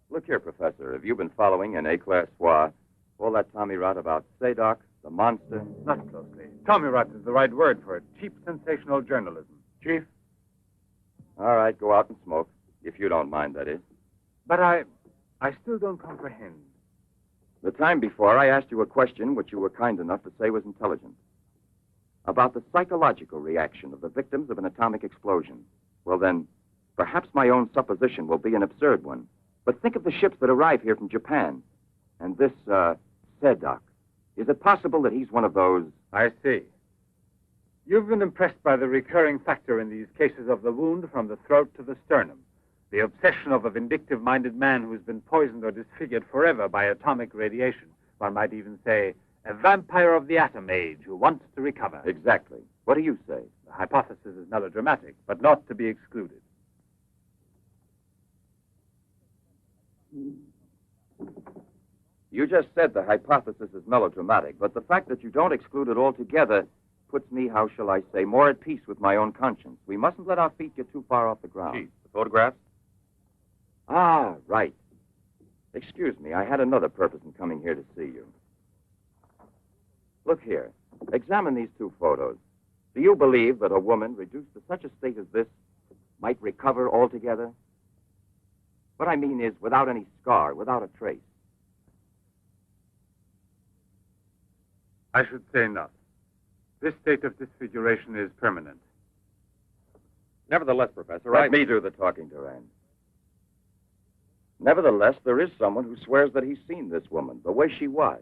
Look here, Professor. Have you been following in éclair soir all that Tommy rot about Sadok, the monster? Not closely. Tommy rot is the right word for it. Cheap, sensational journalism. Chief? All right, go out and smoke. If you don't mind, that is. But I still don't comprehend. The time before, I asked you a question which you were kind enough to say was intelligent. About the psychological reaction of the victims of an atomic explosion. Well, then, perhaps my own supposition will be an absurd one. But think of the ships that arrive here from Japan. And this, Sadok. Is it possible that he's one of those? I see. You've been impressed by the recurring factor in these cases of the wound from the throat to the sternum. The obsession of a vindictive-minded man who's been poisoned or disfigured forever by atomic radiation. One might even say, a vampire of the atom age who wants to recover. Exactly. What do you say? The hypothesis is melodramatic, but not to be excluded. You just said the hypothesis is melodramatic, but the fact that you don't exclude it altogether puts me, how shall I say, more at peace with my own conscience. We mustn't let our feet get too far off the ground. Chief, the photographs? Ah, right. Excuse me, I had another purpose in coming here to see you. Look here. Examine these two photos. Do you believe that a woman reduced to such a state as this might recover altogether? What I mean is without any scar, without a trace. I should say not. This state of disfiguration is permanent. Nevertheless, Professor, Let me do the talking, Duran. Nevertheless, there is someone who swears that he's seen this woman, the way she was.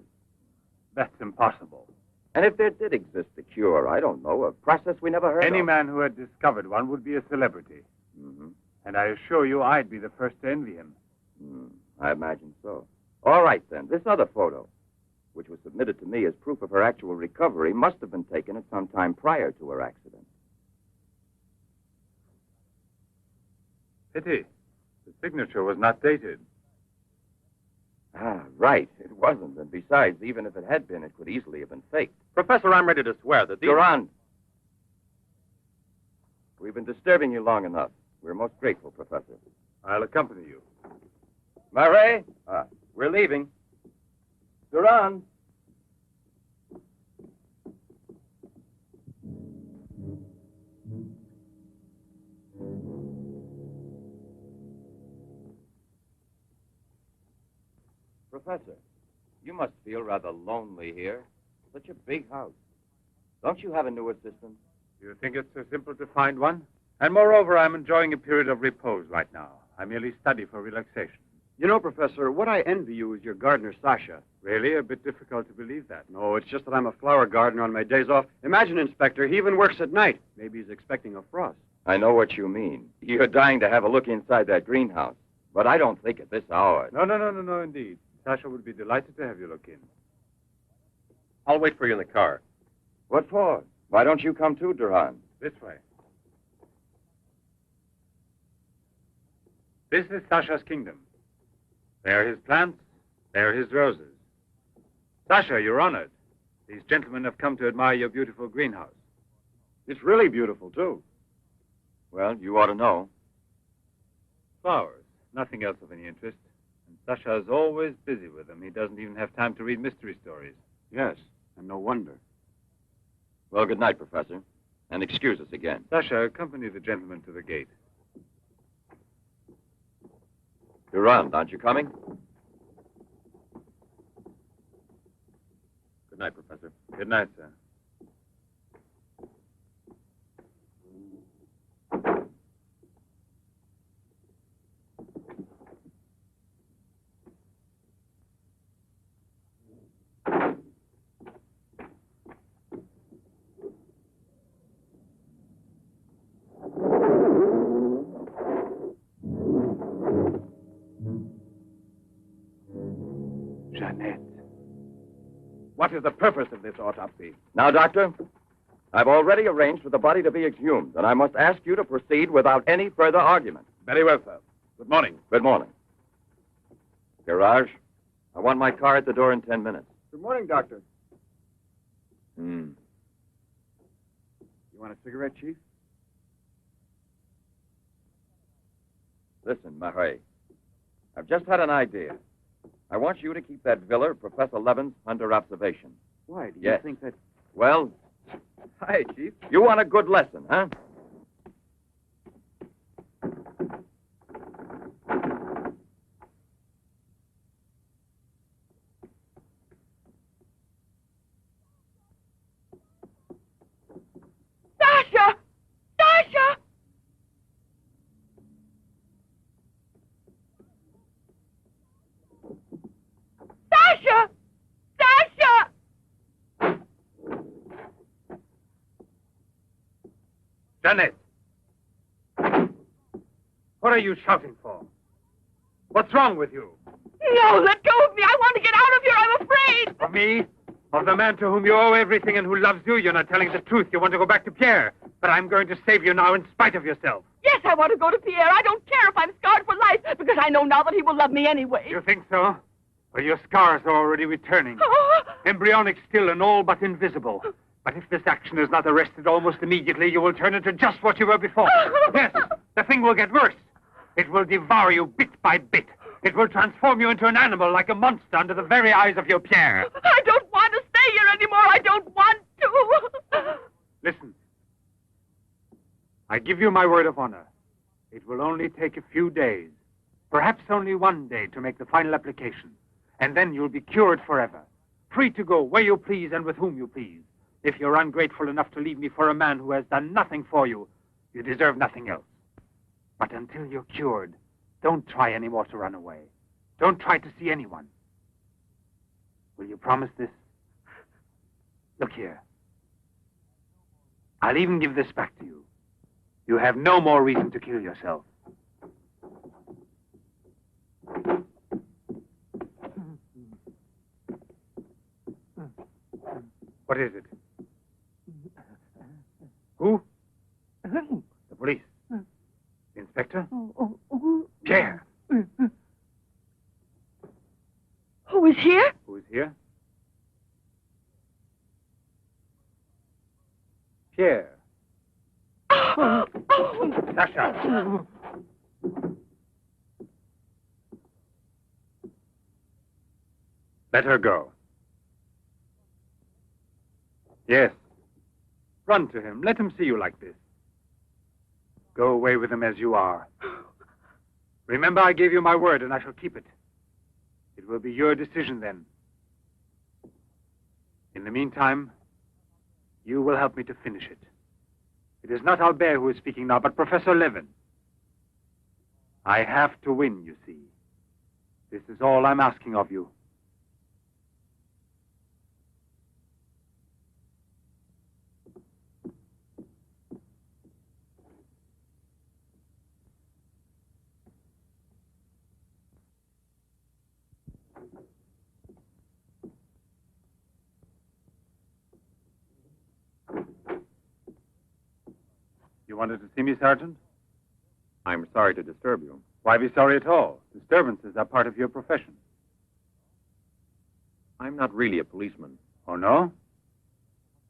That's impossible. And if there did exist a cure, I don't know, a process we never heard of. Any man who had discovered one would be a celebrity. Mm-hmm. And I assure you I'd be the first to envy him. I imagine so. All right, then. This other photo, which was submitted to me as proof of her actual recovery, must have been taken at some time prior to her accident. Pity. The signature was not dated. Ah, right. It wasn't. And besides, even if it had been, it could easily have been faked. Professor, I'm ready to swear that these... Durand! We've been disturbing you long enough. We're most grateful, Professor. I'll accompany you. Murray! We're leaving. Durand! Professor, you must feel rather lonely here. Such a big house. Don't you have a new assistant? Do you think it's so simple to find one? And moreover, I'm enjoying a period of repose right now. I merely study for relaxation. You know, Professor, what I envy you is your gardener, Sasha. Really? A bit difficult to believe that. No, it's just that I'm a flower gardener on my days off. Imagine, Inspector, he even works at night. Maybe he's expecting a frost. I know what you mean. You're dying to have a look inside that greenhouse. But I don't think at this hour. No, indeed. Sasha would be delighted to have you look in. I'll wait for you in the car. What for? Why don't you come too, Durand? This way. This is Sasha's kingdom. There are his plants. There are his roses. Sasha, you're honored. These gentlemen have come to admire your beautiful greenhouse. It's really beautiful, too. Well, you ought to know. Flowers. Nothing else of any interest. And Sasha's always busy with them. He doesn't even have time to read mystery stories. Yes, and no wonder. Well, good night, Professor. And excuse us again. Sasha, accompany the gentleman to the gate. Durand, aren't you coming? Good night, Professor. Good night, sir. Jeanette. What is the purpose of this autopsy? Now, Doctor, I've already arranged for the body to be exhumed, and I must ask you to proceed without any further argument. Very well, sir. Good morning. Good morning. Garage, I want my car at the door in 10 minutes. Good morning, Doctor. Hmm. You want a cigarette, Chief? Listen, Marais, I've just had an idea. I want you to keep that villa of Professor Levin's under observation. Why? Do you Yes. think that... Well, Hi, Chief. you want a good lesson, huh? Sasha! Sasha! Sasha! Sasha! Jeanette! What are you shouting for? What's wrong with you? No, let go of me. I want to get out of here. I'm afraid. Of me? Of the man to whom you owe everything and who loves you? You're not telling the truth. You want to go back to Pierre. But I'm going to save you now in spite of yourself. Yes, I want to go to Pierre. I don't care if I'm scarred for life, because I know now that he will love me anyway. You think so? Well, your scars are already returning. Embryonic still and all but invisible. But if this action is not arrested almost immediately, you will turn into just what you were before. Yes, the thing will get worse. It will devour you bit by bit. It will transform you into an animal, like a monster, under the very eyes of your Pierre. I don't want to stay here anymore. I don't want to. Listen. I give you my word of honor. It will only take a few days, perhaps only one day, to make the final application. And then you'll be cured forever, free to go where you please and with whom you please. If you're ungrateful enough to leave me for a man who has done nothing for you, you deserve nothing else. But until you're cured, don't try any more to run away. Don't try to see anyone. Will you promise this? Look here. I'll even give this back to you. You have no more reason to kill yourself. What is it? Who? The police. The inspector? Pierre. Who is here? Who is here? Pierre. Sasha. Let her go. Yes. Run to him. Let him see you like this. Go away with him as you are. Remember, I gave you my word, and I shall keep it. It will be your decision then. In the meantime, you will help me to finish it. It is not Albert who is speaking now, but Professor Levin. I have to win, you see. This is all I'm asking of you. You wanted to see me, Sergeant? I'm sorry to disturb you. Why be sorry at all? Disturbances are part of your profession. I'm not really a policeman. Oh, no?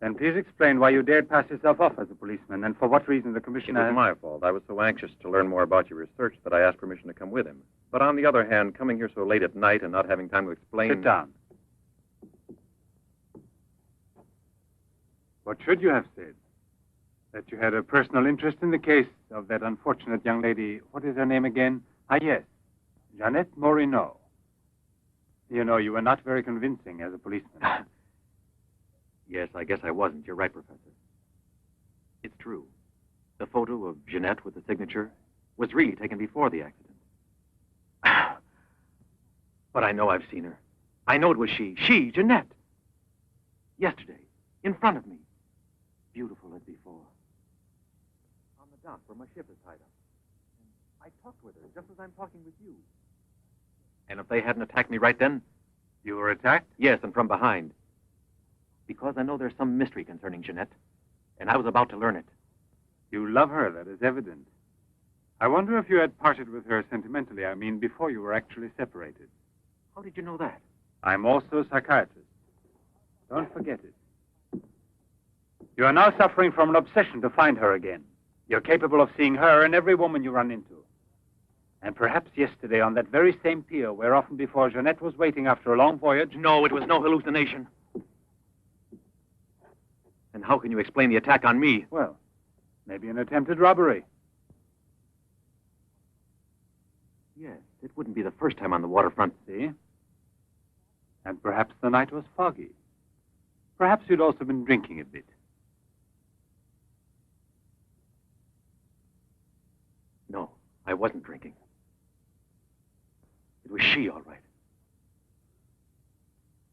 Then please explain why you dared pass yourself off as a policeman, and for what reason the It commissioner... was my fault. I was so anxious to learn more about your research that I asked permission to come with him. But on the other hand, coming here so late at night and not having time to explain... Sit down. What should you have said? That you had a personal interest in the case of that unfortunate young lady. What is her name again? Ah, yes. Jeanette Moreau. You know, you were not very convincing as a policeman. Yes, I guess I wasn't. You're right, Professor. It's true. The photo of Jeanette with the signature was really taken before the accident. But I know I've seen her. I know it was she, Jeanette. Yesterday, in front of me. Beautiful as before. On the dock where my ship is tied up. And I talked with her just as I'm talking with you. And if they hadn't attacked me right then, You were attacked? Yes, and from behind. Because I know there's some mystery concerning Jeanette, and I was about to learn it. You love her, that is evident. I wonder if you had parted with her sentimentally, I mean, before you were actually separated. How did you know that? I'm also a psychiatrist. Don't forget it. You are now suffering from an obsession to find her again. You're capable of seeing her and every woman you run into. And perhaps yesterday on that very same pier where often before Jeanette was waiting after a long voyage... No, it was no hallucination. And how can you explain the attack on me? Well, maybe an attempted robbery. Yes, it wouldn't be the first time on the waterfront. See? And perhaps the night was foggy. Perhaps you'd also been drinking a bit. No, I wasn't drinking. It was she, all right.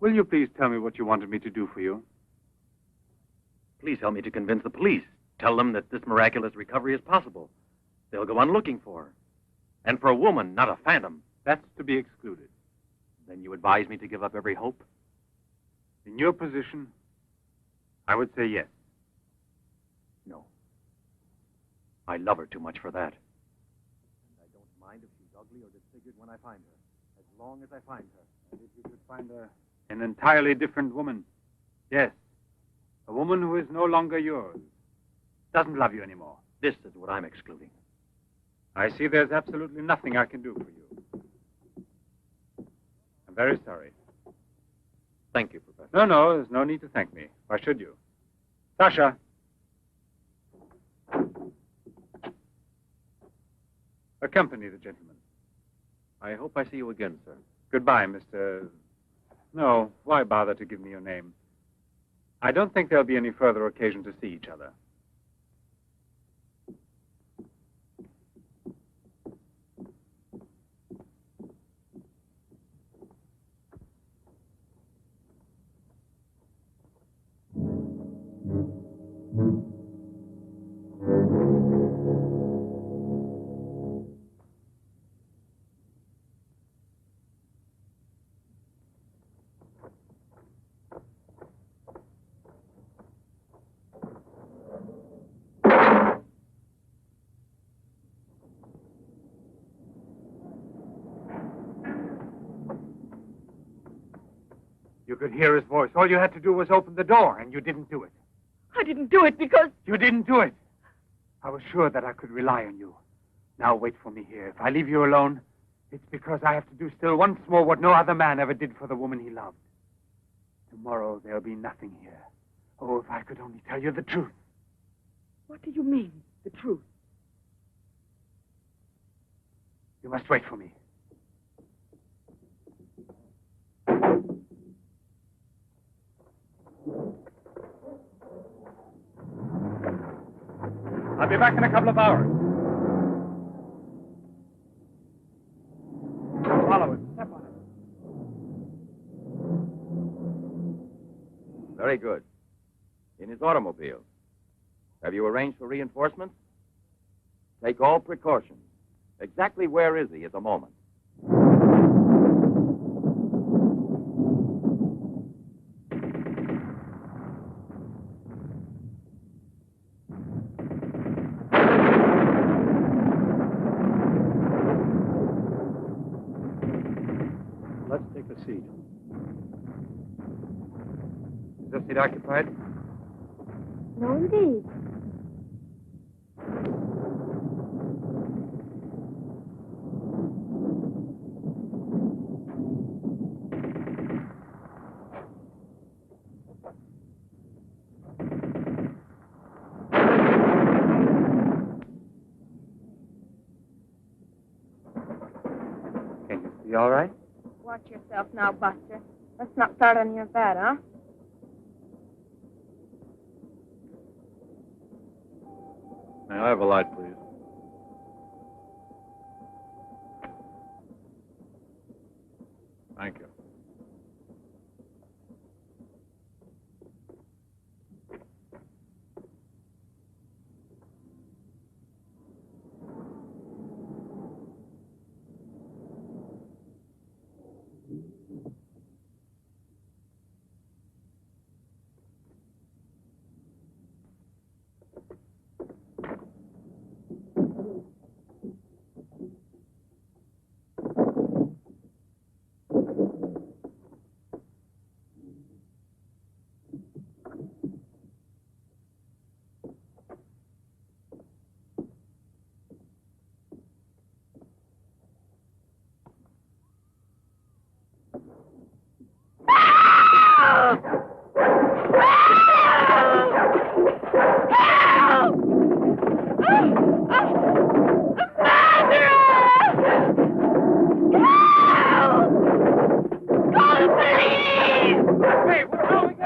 Will you please tell me what you wanted me to do for you? Please help me to convince the police. Tell them that this miraculous recovery is possible. They'll go on looking for her. And for a woman, not a phantom. That's to be excluded. Then you advise me to give up every hope? In your position, I would say yes. No. I love her too much for that. And I don't mind if she's ugly or disfigured when I find her, as long as I find her. And if you could find an entirely different woman. Yes. A woman who is no longer yours. Doesn't love you anymore. This is what I'm excluding. I see there's absolutely nothing I can do for you. I'm very sorry. Thank you, Professor. No, there's no need to thank me. Why should you? Sasha. Accompany the gentleman. I hope I see you again, sir. Goodbye, Mr... No, why bother to give me your name? I don't think there'll be any further occasion to see each other. You could hear his voice. All you had to do was open the door, and you didn't do it. I didn't do it because... You didn't do it. I was sure that I could rely on you. Now wait for me here. If I leave you alone, it's because I have to do still once more what no other man ever did for the woman he loved. Tomorrow there'll be nothing here. Oh, if I could only tell you the truth. What do you mean, the truth? You must wait for me. I'll be back in a couple of hours. Follow it. Step on it. Very good. In his automobile. Have you arranged for reinforcements? Take all precautions. Exactly where is he at the moment? Let's take a seat. Is this seat occupied? No, indeed. Can you see all right? Watch yourself now, Buster. Let's not start on your bed, huh? May I have a light, please? Thank you. Hey, what's going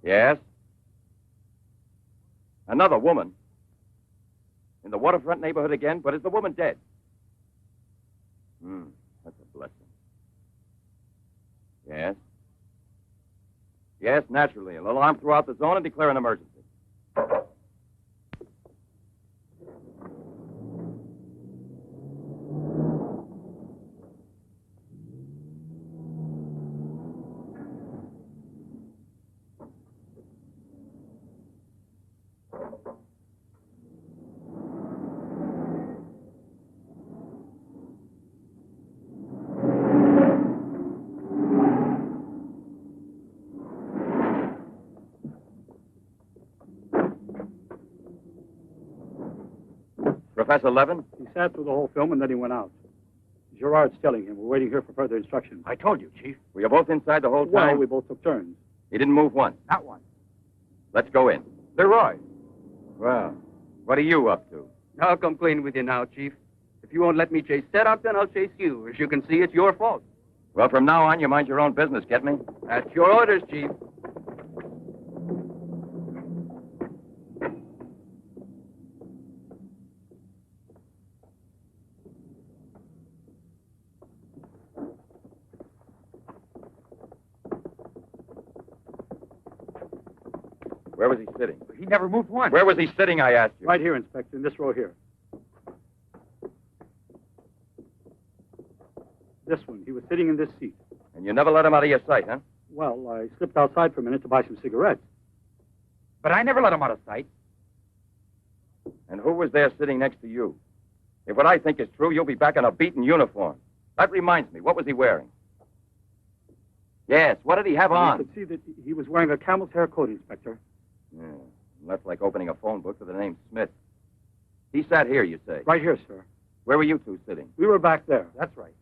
Yes? Another woman? In the waterfront neighborhood again? But is the woman dead? That's a blessing. Yes? Yes, naturally. An alarm throughout the zone and declare an emergency. Professor Levin? He sat through the whole film and then he went out. Gerard's telling him. We're waiting here for further instructions. I told you, Chief. Were you both inside the whole time? Well, we both took turns. He didn't move once. Not one. Let's go in. Leroy. Well, what are you up to? I'll come clean with you now, Chief. If you won't let me chase setup, then I'll chase you. As you can see, it's your fault. Well, from now on, you mind your own business, get me? That's your orders, Chief. Where was he sitting? He never moved once. Where was he sitting, I asked you? Right here, Inspector, in this row here. This one. He was sitting in this seat. And you never let him out of your sight, huh? Well, I slipped outside for a minute to buy some cigarettes. But I never let him out of sight. And who was there sitting next to you? If what I think is true, you'll be back in a beaten uniform. That reminds me, what was he wearing? Yes, what did he have on? You could see that he was wearing a camel's hair coat, Inspector. Yeah, that's like opening a phone book with the name Smith. He sat here, you say? Right here, sir. Where were you two sitting? We were back there. That's right.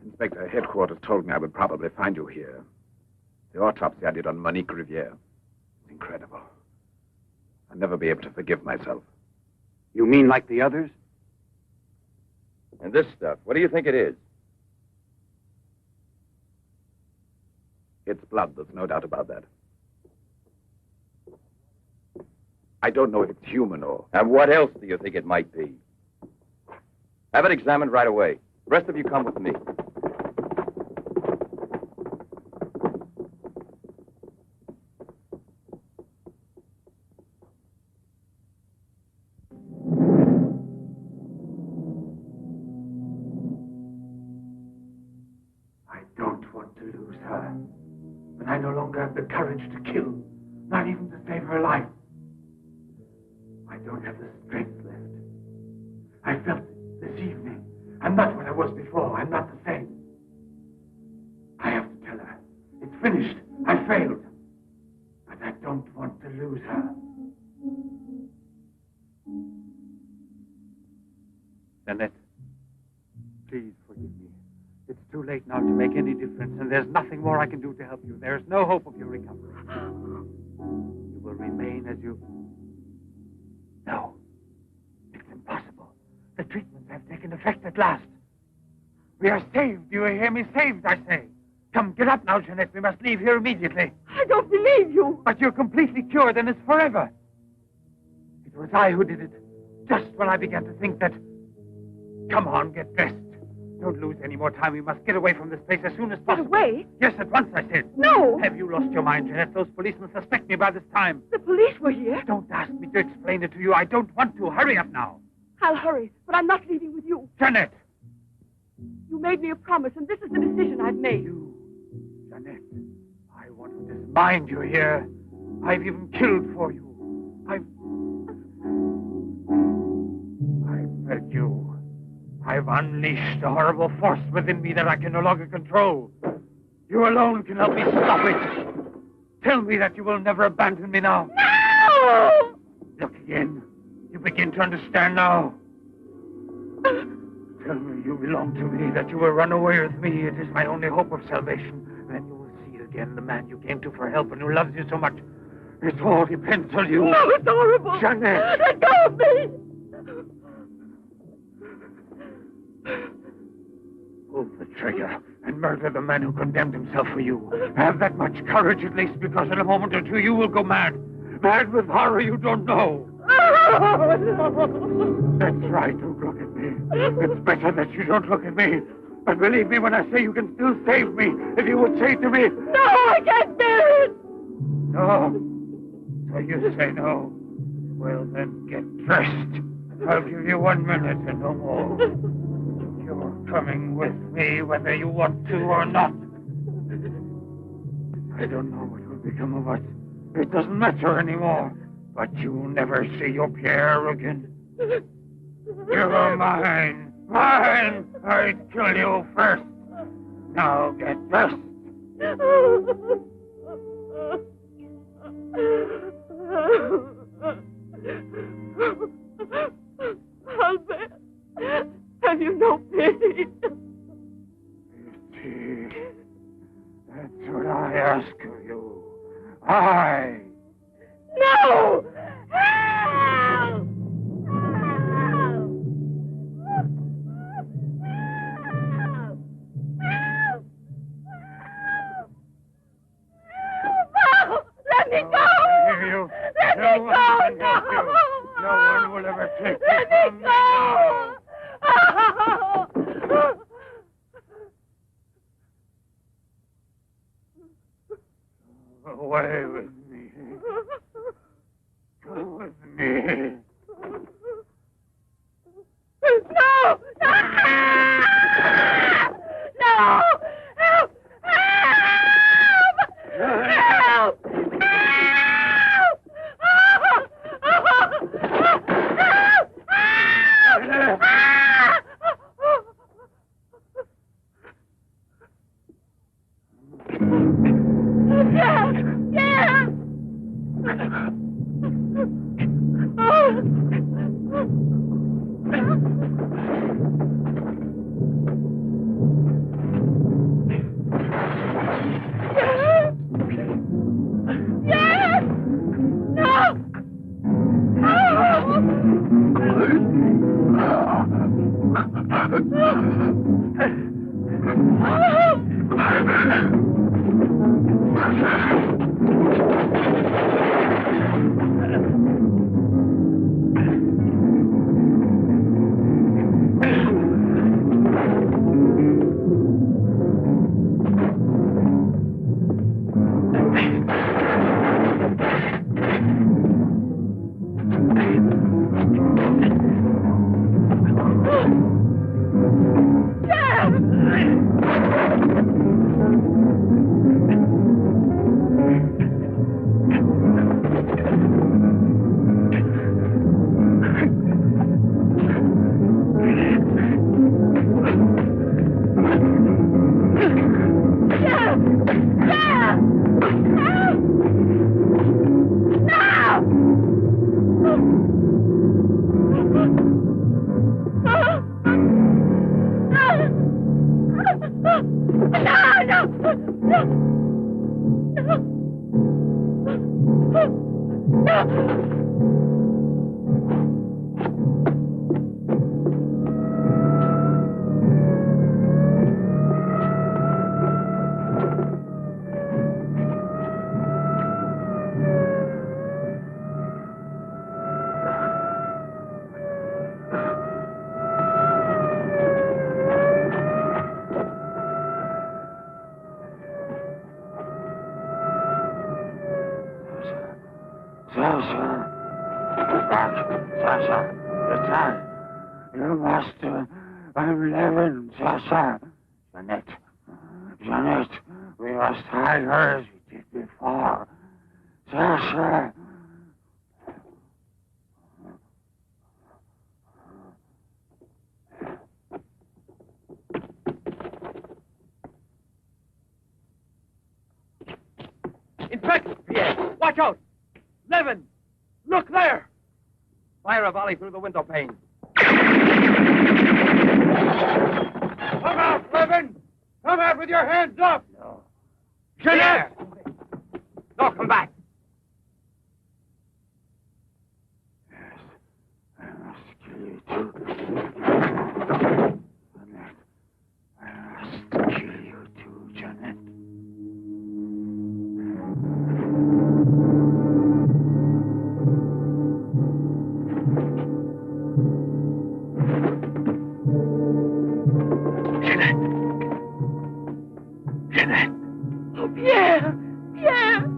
Inspector, headquarters told me I would probably find you here. The autopsy I did on Monique Riviere. It's incredible. I'll never be able to forgive myself. You mean like the others? And this stuff, what do you think it is? It's blood, there's no doubt about that. I don't know if it's human or... And what else do you think it might be? Have it examined right away. The rest of you come with me. I don't want to lose her. But I no longer have the courage to kill, not even to save her life. I don't have the strength left. I felt it this evening. I'm not what I was before. I'm not the same. I have to tell her. It's finished. I failed. But I don't want to lose her. Jeanette, please forgive me. It's too late now to make any difference, and there's nothing more I can do to help you. There's no hope of your recovery. You will remain as you... No. It's impossible. The treatments have taken effect at last. We are saved. Do you hear me? Saved, I say. Come, get up now, Jeanette. We must leave here immediately. I don't believe you. But you're completely cured, and it's forever. It was I who did it. Just when I began to think that... Come on, get dressed. Don't lose any more time. We must get away from this place as soon as possible. Get away? Yes, at once, I said. No. Have you lost your mind, Jeanette? Those policemen suspect me by this time. The police were here. Don't ask me to explain it to you. I don't want to. Hurry up now. I'll hurry, but I'm not leaving with you. Jeanette! You made me a promise, and this is the decision I've made. Jeanette, I want to dismind you here. I've even killed for you. I've unleashed a horrible force within me that I can no longer control. You alone can help me stop it. Tell me that you will never abandon me now. No! Look again. You begin to understand now. Tell me you belong to me, that you will run away with me. It is my only hope of salvation. Then you will see again the man you came to for help and who loves you so much. It all depends on you. No, it's horrible. Jeanette! Let go of me! Pull the trigger and murder the man who condemned himself for you. Have that much courage at least, because in a moment or two you will go mad. Mad with horror you don't know. That's right, don't look at me. It's better that you don't look at me. But believe me when I say you can still save me, if you would say to me... No, I can't bear it! No. So you say no. Well, then get dressed. I'll give you 1 minute and no more. You're coming with me whether you want to or not. I don't know what will become of us. It doesn't matter anymore. But you'll never see your Pierre again. You're mine. Mine! I'd kill you first. Now get dressed. Albert, have you no pity? Pity. That's what I ask of you. I. No! Help! Let me go! Let me go! No one will ever take you Let from me me now. go! Away with me. Come with me. No! No! No! Help! Help! Help! Sasha, the time. Your master, I'm Levin, Sasha. Jeanette, we must hide her as we did before. Sasha. Quick, Pierre! Watch out! Levin! Look there! Fire a volley through the window pane. Come out, Levin! Come out with your hands up! No. Jeanette! No, come back. I must kill you too. Jeanette. I must kill you too, Jeanette. Jeanette. Oh, Pierre! Pierre!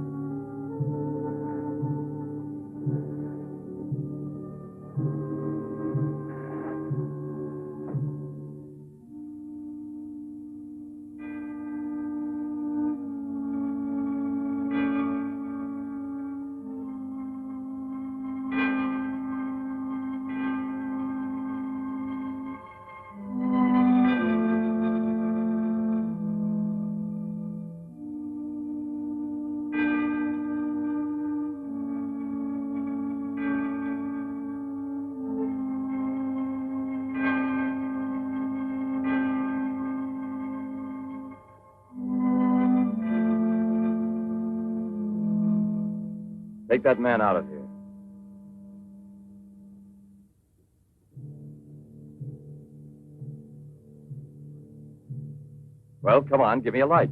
Take that man out of here. Well, come on, give me a light.